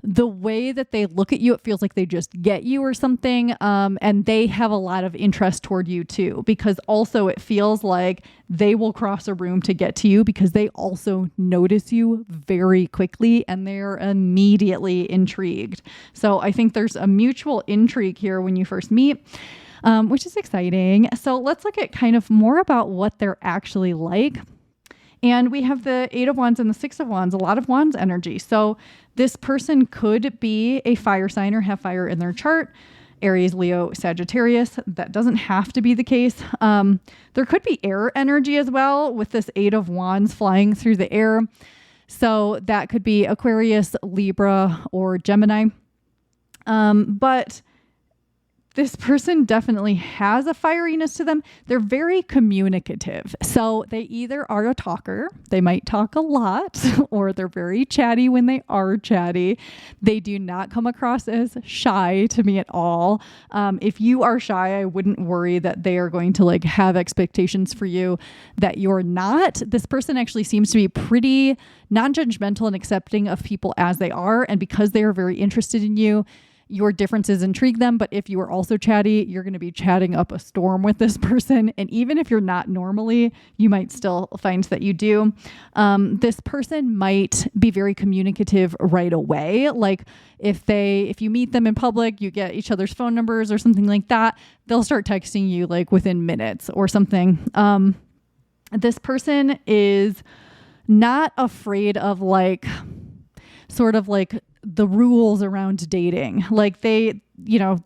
the way that they look at you, it feels like they just get you or something. And they have a lot of interest toward you too, because also it feels like they will cross a room to get to you because they also notice you very quickly and they're immediately intrigued. So I think there's a mutual intrigue here when you first meet. which is exciting. So let's look at kind of more about what they're actually like. And we have the 8 of Wands and the 6 of Wands, a lot of Wands energy. So this person could be a fire sign or have fire in their chart. Aries, Leo, Sagittarius. That doesn't have to be the case. There could be air energy as well with this 8 of Wands flying through the air. So that could be Aquarius, Libra, or Gemini. But this person definitely has a fieriness to them. They're very communicative. So they either are a talker, they might talk a lot, or they're very chatty when they are chatty. They do not come across as shy to me at all. If you are shy, I wouldn't worry that they are going to like have expectations for you that you're not. This person actually seems to be pretty non-judgmental and accepting of people as they are. And because they are very interested in you, your differences intrigue them. But if you are also chatty, you're going to be chatting up a storm with this person. And even if you're not normally, you might still find that you do. This person might be very communicative right away. Like if you meet them in public, you get each other's phone numbers or something like that, they'll start texting you like within minutes or something. This person is not afraid of like sort of like the rules around dating. Like they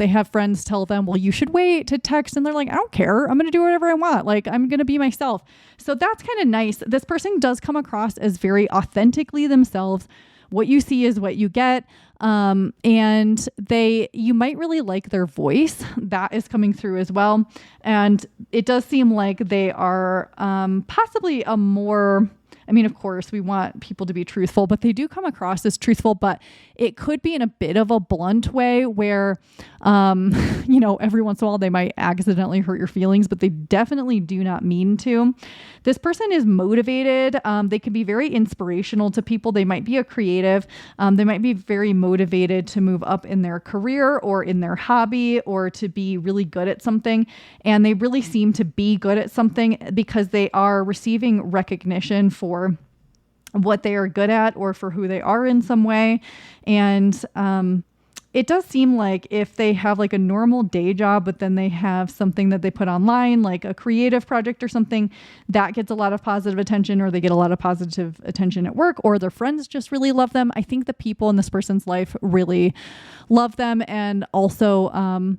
have friends tell them, well, you should wait to text. And they're like, I don't care. I'm going to do whatever I want. Like I'm going to be myself. So that's kind of nice. This person does come across as very authentically themselves. What you see is what you get. And you might really like their voice. That is coming through as well. And it does seem like they are possibly a more, I mean, of course, we want people to be truthful, but they do come across as truthful, but it could be in a bit of a blunt way where, every once in a while they might accidentally hurt your feelings, but they definitely do not mean to. This person is motivated. They can be very inspirational to people. They might be a creative. They might be very motivated to move up in their career or in their hobby or to be really good at something. And they really seem to be good at something because they are receiving recognition for what they are good at or for who they are in some way. And it does seem like if they have like a normal day job, but then they have something that they put online, like a creative project or something, that gets a lot of positive attention, or they get a lot of positive attention at work, or their friends just really love them. I think the people in this person's life really love them and also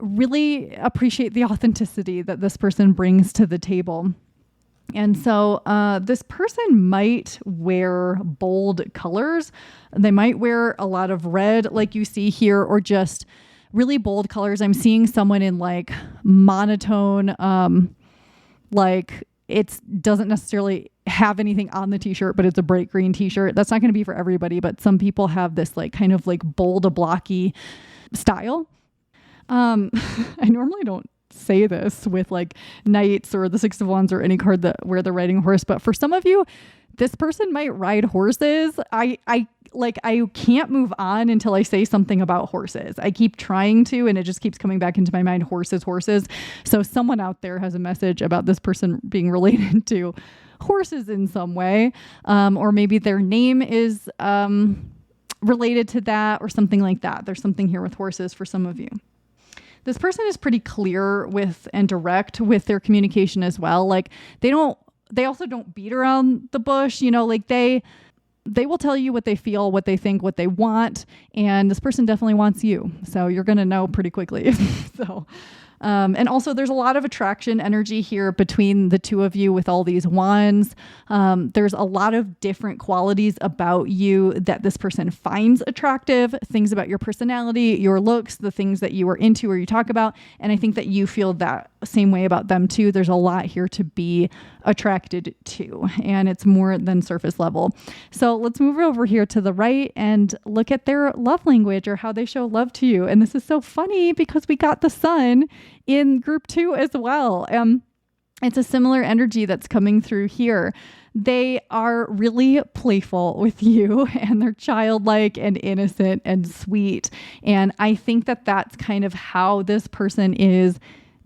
really appreciate the authenticity that this person brings to the table. And so this person might wear bold colors. They might wear a lot of red like you see here, or just really bold colors. I'm seeing someone in like monotone, like it doesn't necessarily have anything on the t-shirt, but it's a bright green t-shirt. That's not going to be for everybody, but some people have this like kind of like bold, blocky style. I normally don't say this with like Knights or the 6 of Wands or any card where they're riding a horse, but for some of you, this person might ride horses. I can't move on until I say something about horses. I keep trying to, and it just keeps coming back into my mind, horses. So someone out there has a message about this person being related to horses in some way, or maybe their name is related to that or something like that. There's something here with horses for some of you. This person is pretty clear with and direct with their communication as well. Like they also don't beat around the bush, like they will tell you what they feel, what they think, what they want. And this person definitely wants you. So you're going to know pretty quickly. And also there's a lot of attraction energy here between the two of you with all these wands. There's a lot of different qualities about you that this person finds attractive, things about your personality, your looks, the things that you are into or you talk about. And I think that you feel that same way about them too. There's a lot here to be attracted to, and it's more than surface level. So let's move over here to the right and look at their love language or how they show love to you. And this is so funny because we got the sun in group 2 as well. It's a similar energy that's coming through here. They are really playful with you, and they're childlike and innocent and sweet. And I think that that's kind of how this person is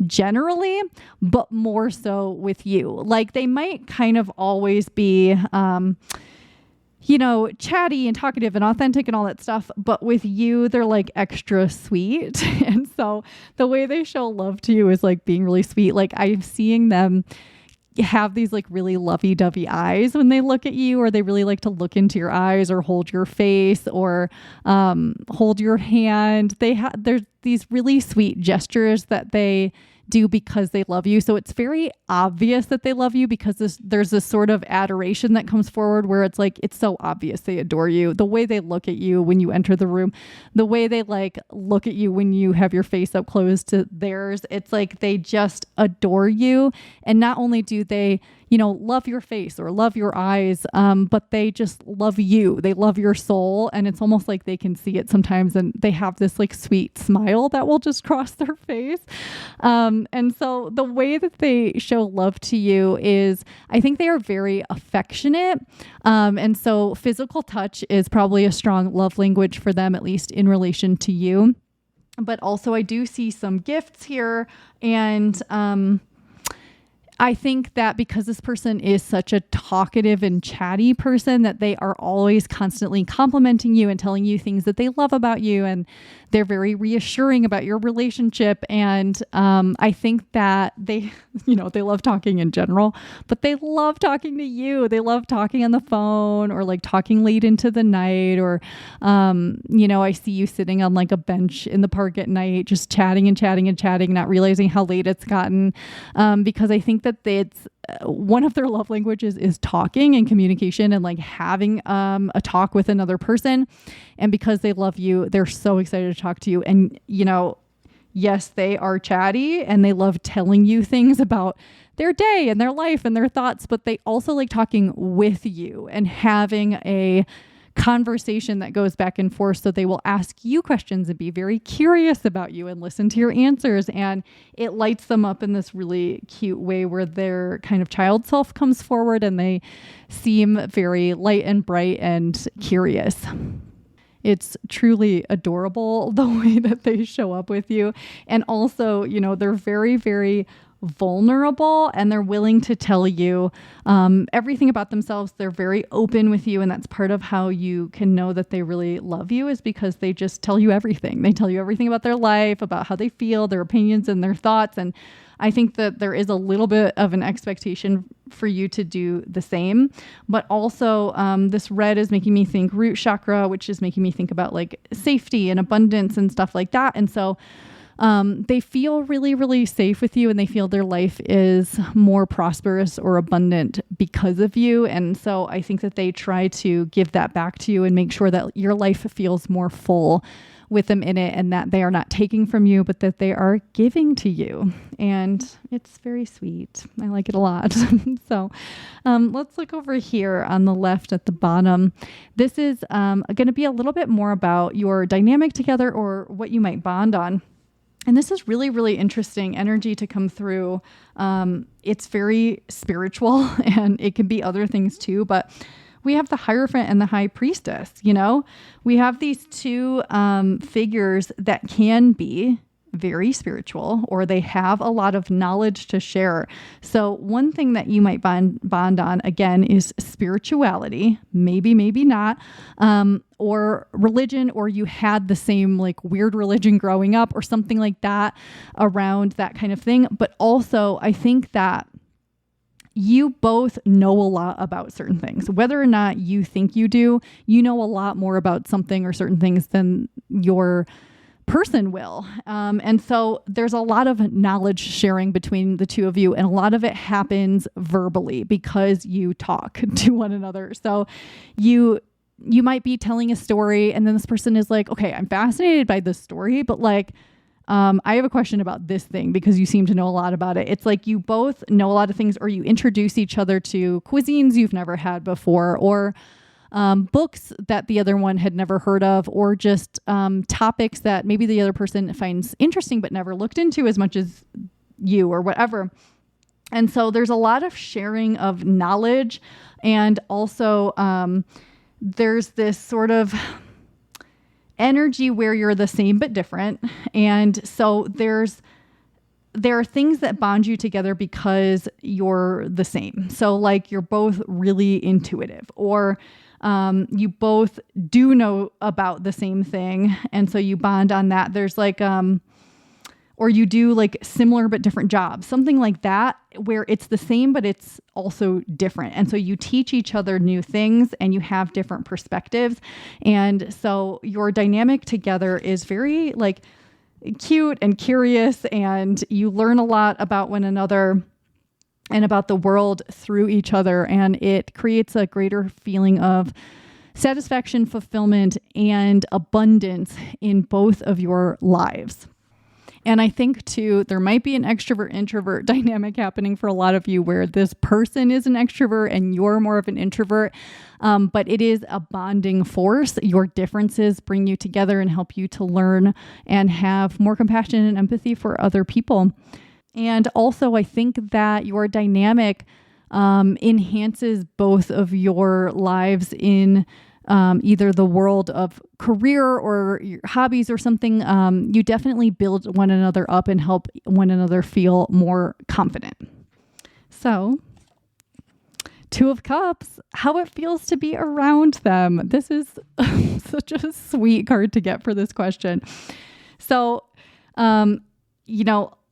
generally, but more so with you. Like they might kind of always be chatty and talkative and authentic and all that stuff. But with you, they're like extra sweet. And so the way they show love to you is like being really sweet. Like I'm seeing them have these like really lovey-dovey eyes when they look at you, or they really like to look into your eyes or hold your face or hold your hand. There's these really sweet gestures that they do because they love you. So it's very obvious that they love you because there's this sort of adoration that comes forward where it's like, it's so obvious they adore you. The way they look at you when you enter the room, the way they like look at you when you have your face up close to theirs, it's like they just adore you. And not only do they, love your face or love your eyes, but they just love you. They love your soul. And it's almost like they can see it sometimes. And they have this like sweet smile that will just cross their face. And so the way that they show love to you is, I think they are very affectionate. And so physical touch is probably a strong love language for them, at least in relation to you. But also I do see some gifts here, and, I think that because this person is such a talkative and chatty person, that they are always constantly complimenting you and telling you things that they love about you. And they're very reassuring about your relationship. And I think that they love talking in general, but they love talking to you. They love talking on the phone or like talking late into the night. Or, I see you sitting on like a bench in the park at night, just chatting and chatting and chatting, not realizing how late it's gotten. Because I think that it's one of their love languages is talking and communication and like having a talk with another person. And because they love you, they're so excited to talk to you. And, yes, they are chatty and they love telling you things about their day and their life and their thoughts, but they also like talking with you and having a conversation that goes back and forth. So they will ask you questions and be very curious about you and listen to your answers. And it lights them up in this really cute way where their kind of child self comes forward and they seem very light and bright and curious. It's truly adorable the way that they show up with you. And also, they're very, very vulnerable and they're willing to tell you everything about themselves. They're very open with you. And that's part of how you can know that they really love you, is because they just tell you everything. They tell you everything about their life, about how they feel, their opinions and their thoughts. And I think that there is a little bit of an expectation for you to do the same. But also this red is making me think root chakra, which is making me think about like safety and abundance and stuff like that. And so they feel really, really safe with you, and they feel their life is more prosperous or abundant because of you. And so I think that they try to give that back to you and make sure that your life feels more full with them in it, and that they are not taking from you, but that they are giving to you. And it's very sweet. I like it a lot. So let's look over here on the left at the bottom. This is going to be a little bit more about your dynamic together or what you might bond on. And this is really, really interesting energy to come through. It's very spiritual, and it can be other things too, but we have the Hierophant and the High Priestess, we have these two figures that can be very spiritual, or they have a lot of knowledge to share. So one thing that you might bond on, again, is spirituality, maybe not, or religion, or you had the same like weird religion growing up or something like that around that kind of thing. But also I think that you both know a lot about certain things. Whether or not you think you do, you know a lot more about something or certain things than your person will. And so there's a lot of knowledge sharing between the two of you, and a lot of it happens verbally because you talk to one another. So you might be telling a story, and then this person is like, okay, I'm fascinated by this story, but like, I have a question about this thing because you seem to know a lot about it. It's like you both know a lot of things, or you introduce each other to cuisines you've never had before, or books that the other one had never heard of, or just topics that maybe the other person finds interesting but never looked into as much as you, or whatever. And so there's a lot of sharing of knowledge, and also there's this sort of energy where you're the same but different. And so there's there are things that bond you together because you're the same. So like you're both really intuitive, or you both do know about the same thing. And so you bond on that. There's like, or you do like similar but different jobs, something like that, where it's the same, but it's also different. And so you teach each other new things and you have different perspectives. And so your dynamic together is very like cute and curious, and you learn a lot about one another and about the world through each other. And it creates a greater feeling of satisfaction, fulfillment, and abundance in both of your lives. And I think too, there might be an extrovert-introvert dynamic happening for a lot of you, where this person is an extrovert and you're more of an introvert. But it is a bonding force. Your differences bring you together and help you to learn and have more compassion and empathy for other people. And also, I think that your dynamic enhances both of your lives in either the world of career or your hobbies or something. You definitely build one another up and help one another feel more confident. So, Two of Cups, how it feels to be around them. This is such a sweet card to get for this question. So,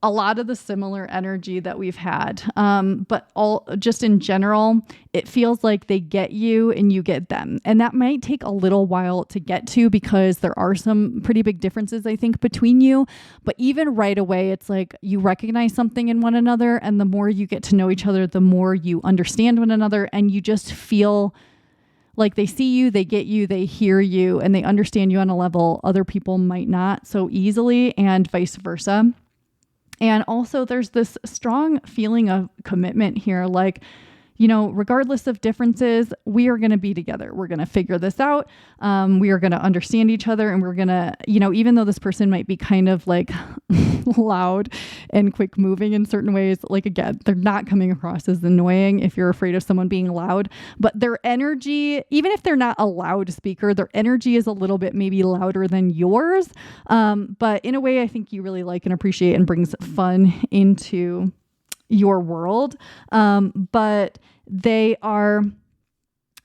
a lot of the similar energy that we've had, but all just in general, it feels like they get you and you get them. And that might take a little while to get to because there are some pretty big differences, I think, between you. But even right away, it's like you recognize something in one another. And the more you get to know each other, the more you understand one another. And you just feel like they see you, they get you, they hear you, and they understand you on a level other people might not so easily, and vice versa. And also there's this strong feeling of commitment here. Like, regardless of differences, we are going to be together. We're going to figure this out. We are going to understand each other. And we're going to, even though this person might be kind of like loud and quick moving in certain ways, like, again, they're not coming across as annoying if you're afraid of someone being loud, but their energy, even if they're not a loud speaker, their energy is a little bit maybe louder than yours. But in a way I think you really like and appreciate, and brings fun into your world. But they are,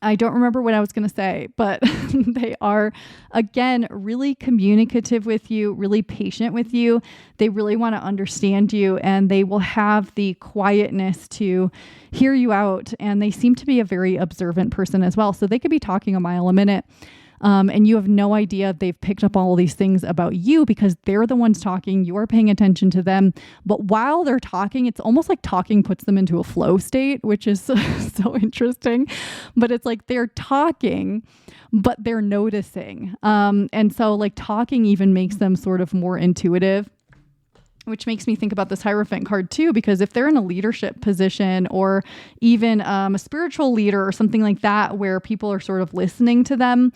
I don't remember what I was going to say, but they are, again, really communicative with you, really patient with you. They really want to understand you, and they will have the quietness to hear you out. And they seem to be a very observant person as well. So they could be talking a mile a minute. And you have no idea they've picked up all of these things about you because they're the ones talking. You're paying attention to them. But while they're talking, it's almost like talking puts them into a flow state, which is so interesting. But it's like they're talking, but they're noticing. And so like talking even makes them sort of more intuitive, which makes me think about this Hierophant card too, because if they're in a leadership position or even a spiritual leader or something like that, where people are sort of listening to them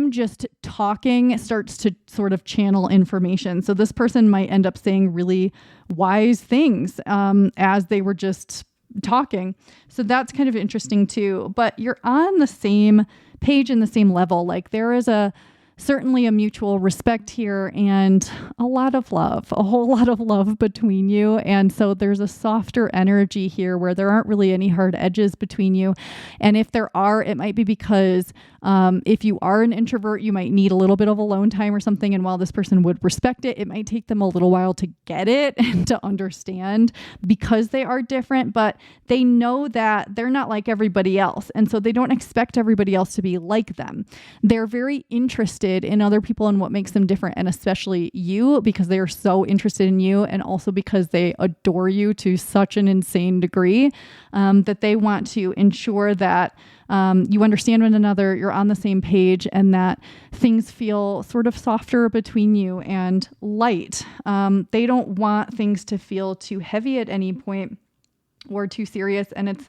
just talking starts to sort of channel information. So this person might end up saying really wise things as they were just talking. So that's kind of interesting too. But you're on the same page and the same level. Like there is certainly a mutual respect here and a lot of love, a whole lot of love between you. And so there's a softer energy here where there aren't really any hard edges between you. And if there are, it might be because if you are an introvert, you might need a little bit of alone time or something. And while this person would respect it, it might take them a little while to get it and to understand because they are different, but they know that they're not like everybody else. And so they don't expect everybody else to be like them. They're very interested in other people and what makes them different, and especially you, because they are so interested in you, and also because they adore you to such an insane degree that they want to ensure that you understand one another, you're on the same page, and that things feel sort of softer between you and light. They don't want things to feel too heavy at any point or too serious. And it's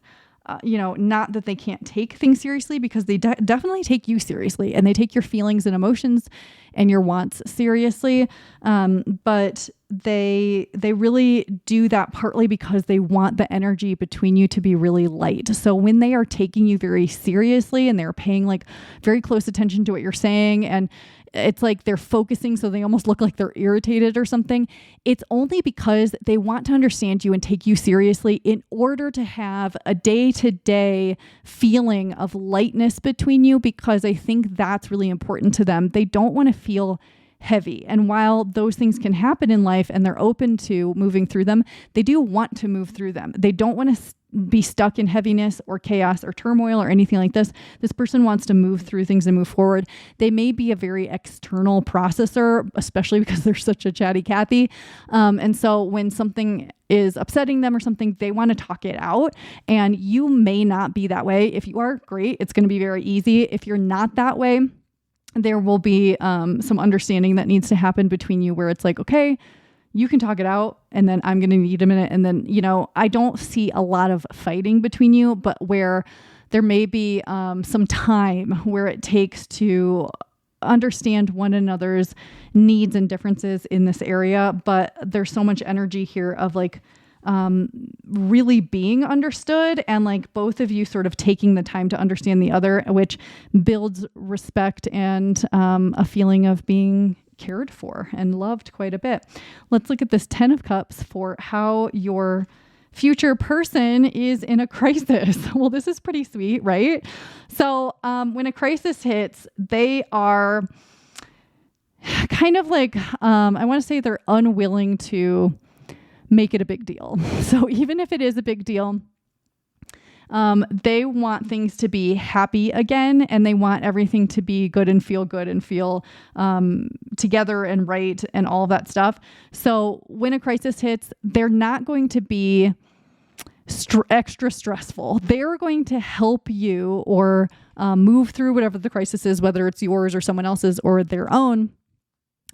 not that they can't take things seriously, because they definitely take you seriously, and they take your feelings and emotions and your wants seriously. But they really do that partly because they want the energy between you to be really light. So when they are taking you very seriously and they're paying like very close attention to what you're saying, and it's like they're focusing so they almost look like they're irritated or something. It's only because they want to understand you and take you seriously in order to have a day-to-day feeling of lightness between you, because I think that's really important to them. They don't want to feel heavy. And while those things can happen in life and they're open to moving through them, they do want to move through them. They don't want to be stuck in heaviness or chaos or turmoil or anything like this. This person wants to move through things and move forward. They may be a very external processor, especially because they're such a chatty Cathy. And so when something is upsetting them or something, they want to talk it out. And you may not be that way. If you are, great. It's going to be very easy. If you're not that way, there will be some understanding that needs to happen between you where it's like, okay, you can talk it out and then I'm going to need a minute. And then, I don't see a lot of fighting between you, but where there may be some time where it takes to understand one another's needs and differences in this area. But there's so much energy here of like really being understood and like both of you sort of taking the time to understand the other, which builds respect and a feeling of being cared for and loved quite a bit. Let's look at this 10 of Cups for how your future person is in a crisis. Well, this is pretty sweet, right? So when a crisis hits, they are kind of like, I want to say they're unwilling to make it a big deal. So even if it is a big deal, they want things to be happy again, and they want everything to be good and feel together and right and all of that stuff. So when a crisis hits, they're not going to be extra stressful. They're going to help you or move through whatever the crisis is, whether it's yours or someone else's or their own,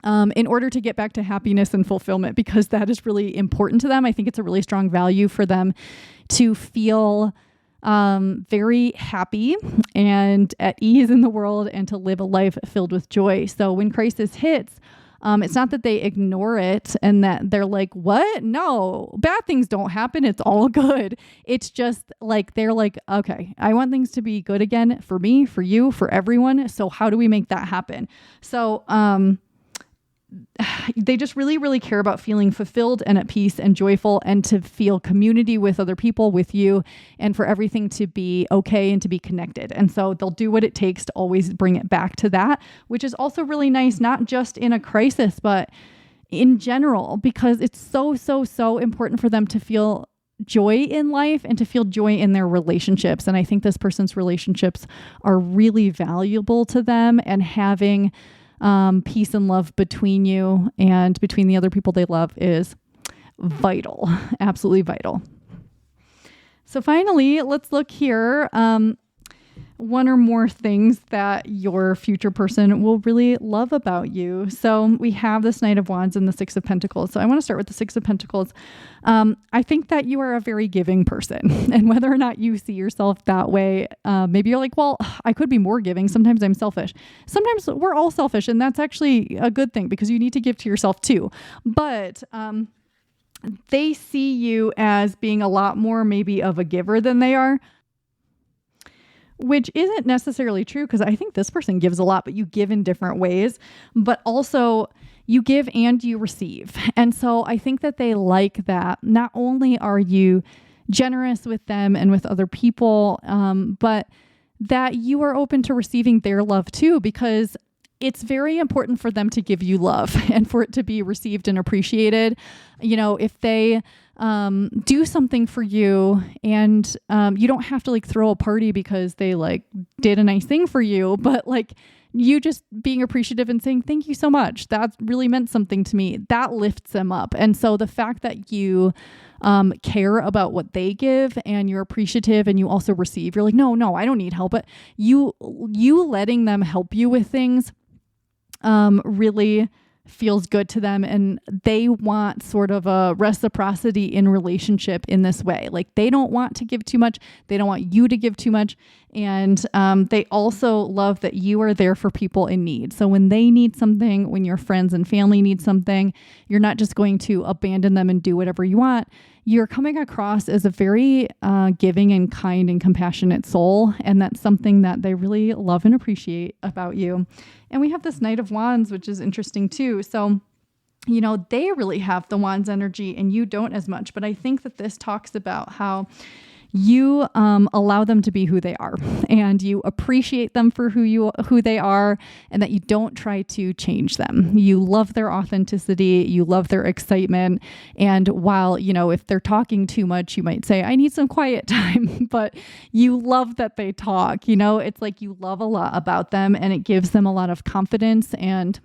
in order to get back to happiness and fulfillment, because that is really important to them. I think it's a really strong value for them to feel very happy and at ease in the world and to live a life filled with joy. So when crisis hits, it's not that they ignore it and that they're like, what? No, bad things don't happen. It's all good. It's just like, they're like, okay, I want things to be good again for me, for you, for everyone. So how do we make that happen? So, they just really, really care about feeling fulfilled and at peace and joyful, and to feel community with other people, with you, and for everything to be okay and to be connected. And so they'll do what it takes to always bring it back to that, which is also really nice, not just in a crisis, but in general, because it's so, so, so important for them to feel joy in life and to feel joy in their relationships. And I think this person's relationships are really valuable to them, and having peace and love between you and between the other people they love is vital, absolutely vital. So finally, let's look here. One or more things that your future person will really love about you. So we have this Knight of Wands and the Six of Pentacles. So I want to start with the Six of Pentacles. I think that you are a very giving person, and whether or not you see yourself that way, maybe you're like, well, I could be more giving. Sometimes I'm selfish. Sometimes we're all selfish, and that's actually a good thing because you need to give to yourself too. But they see you as being a lot more maybe of a giver than they are, which isn't necessarily true, because I think this person gives a lot, but you give in different ways. But also you give and you receive. And so I think that they like that. Not only are you generous with them and with other people, but that you are open to receiving their love too, because it's very important for them to give you love and for it to be received and appreciated. If they do something for you, and you don't have to like throw a party because they like did a nice thing for you, but like you just being appreciative and saying, thank you so much, that really meant something to me, that lifts them up. And so the fact that you care about what they give and you're appreciative and you also receive, you're like, no, I don't need help. But you letting them help you with things really feels good to them, and they want sort of a reciprocity in relationship in this way. Like they don't want to give too much. They don't want you to give too much. And they also love that you are there for people in need. So when they need something, when your friends and family need something, you're not just going to abandon them and do whatever you want. you're coming across as a very giving and kind and compassionate soul. And that's something that they really love and appreciate about you. And we have this Knight of Wands, which is interesting too. So, you know, they really have the Wands energy and you don't as much. But I think that this talks about how you allow them to be who they are, and you appreciate them for who they are, and that you don't try to change them. You love their authenticity, you love their excitement. And while, you know, if they're talking too much, you might say, I need some quiet time, but you love that they talk. You know, it's like you love a lot about them, and it gives them a lot of confidence, and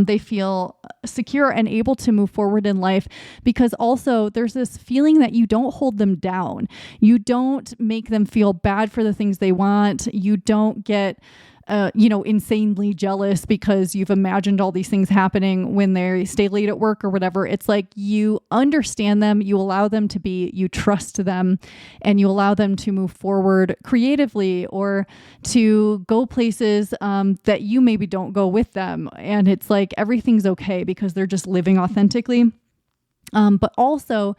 they feel secure and able to move forward in life, because also there's this feeling that you don't hold them down. You don't make them feel bad for the things they want. You don't get insanely jealous because you've imagined all these things happening when they stay late at work or whatever. It's like you understand them, you allow them to be, you trust them, and you allow them to move forward creatively or to go places that you maybe don't go with them. And it's like everything's okay because they're just living authentically. But also,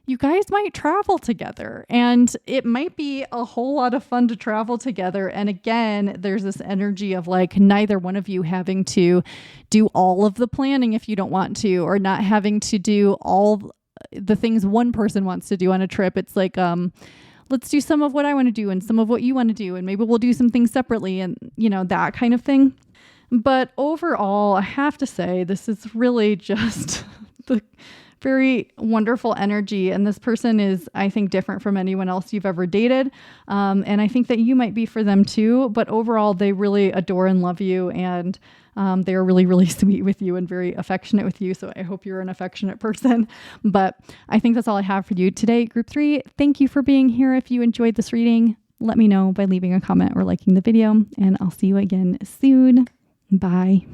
you guys might travel together, and it might be a whole lot of fun to travel together. And again, there's this energy of like neither one of you having to do all of the planning if you don't want to, or not having to do all the things one person wants to do on a trip. It's like, let's do some of what I want to do and some of what you want to do, and maybe we'll do some things separately, and you know, that kind of thing. But overall, I have to say, this is really just the very wonderful energy. And this person is, I think, different from anyone else you've ever dated. And I think that you might be for them too. But overall, they really adore and love you. And they are really, really sweet with you and very affectionate with you. So I hope you're an affectionate person. But I think that's all I have for you today, Group 3. Thank you for being here. If you enjoyed this reading, let me know by leaving a comment or liking the video. And I'll see you again soon. Bye.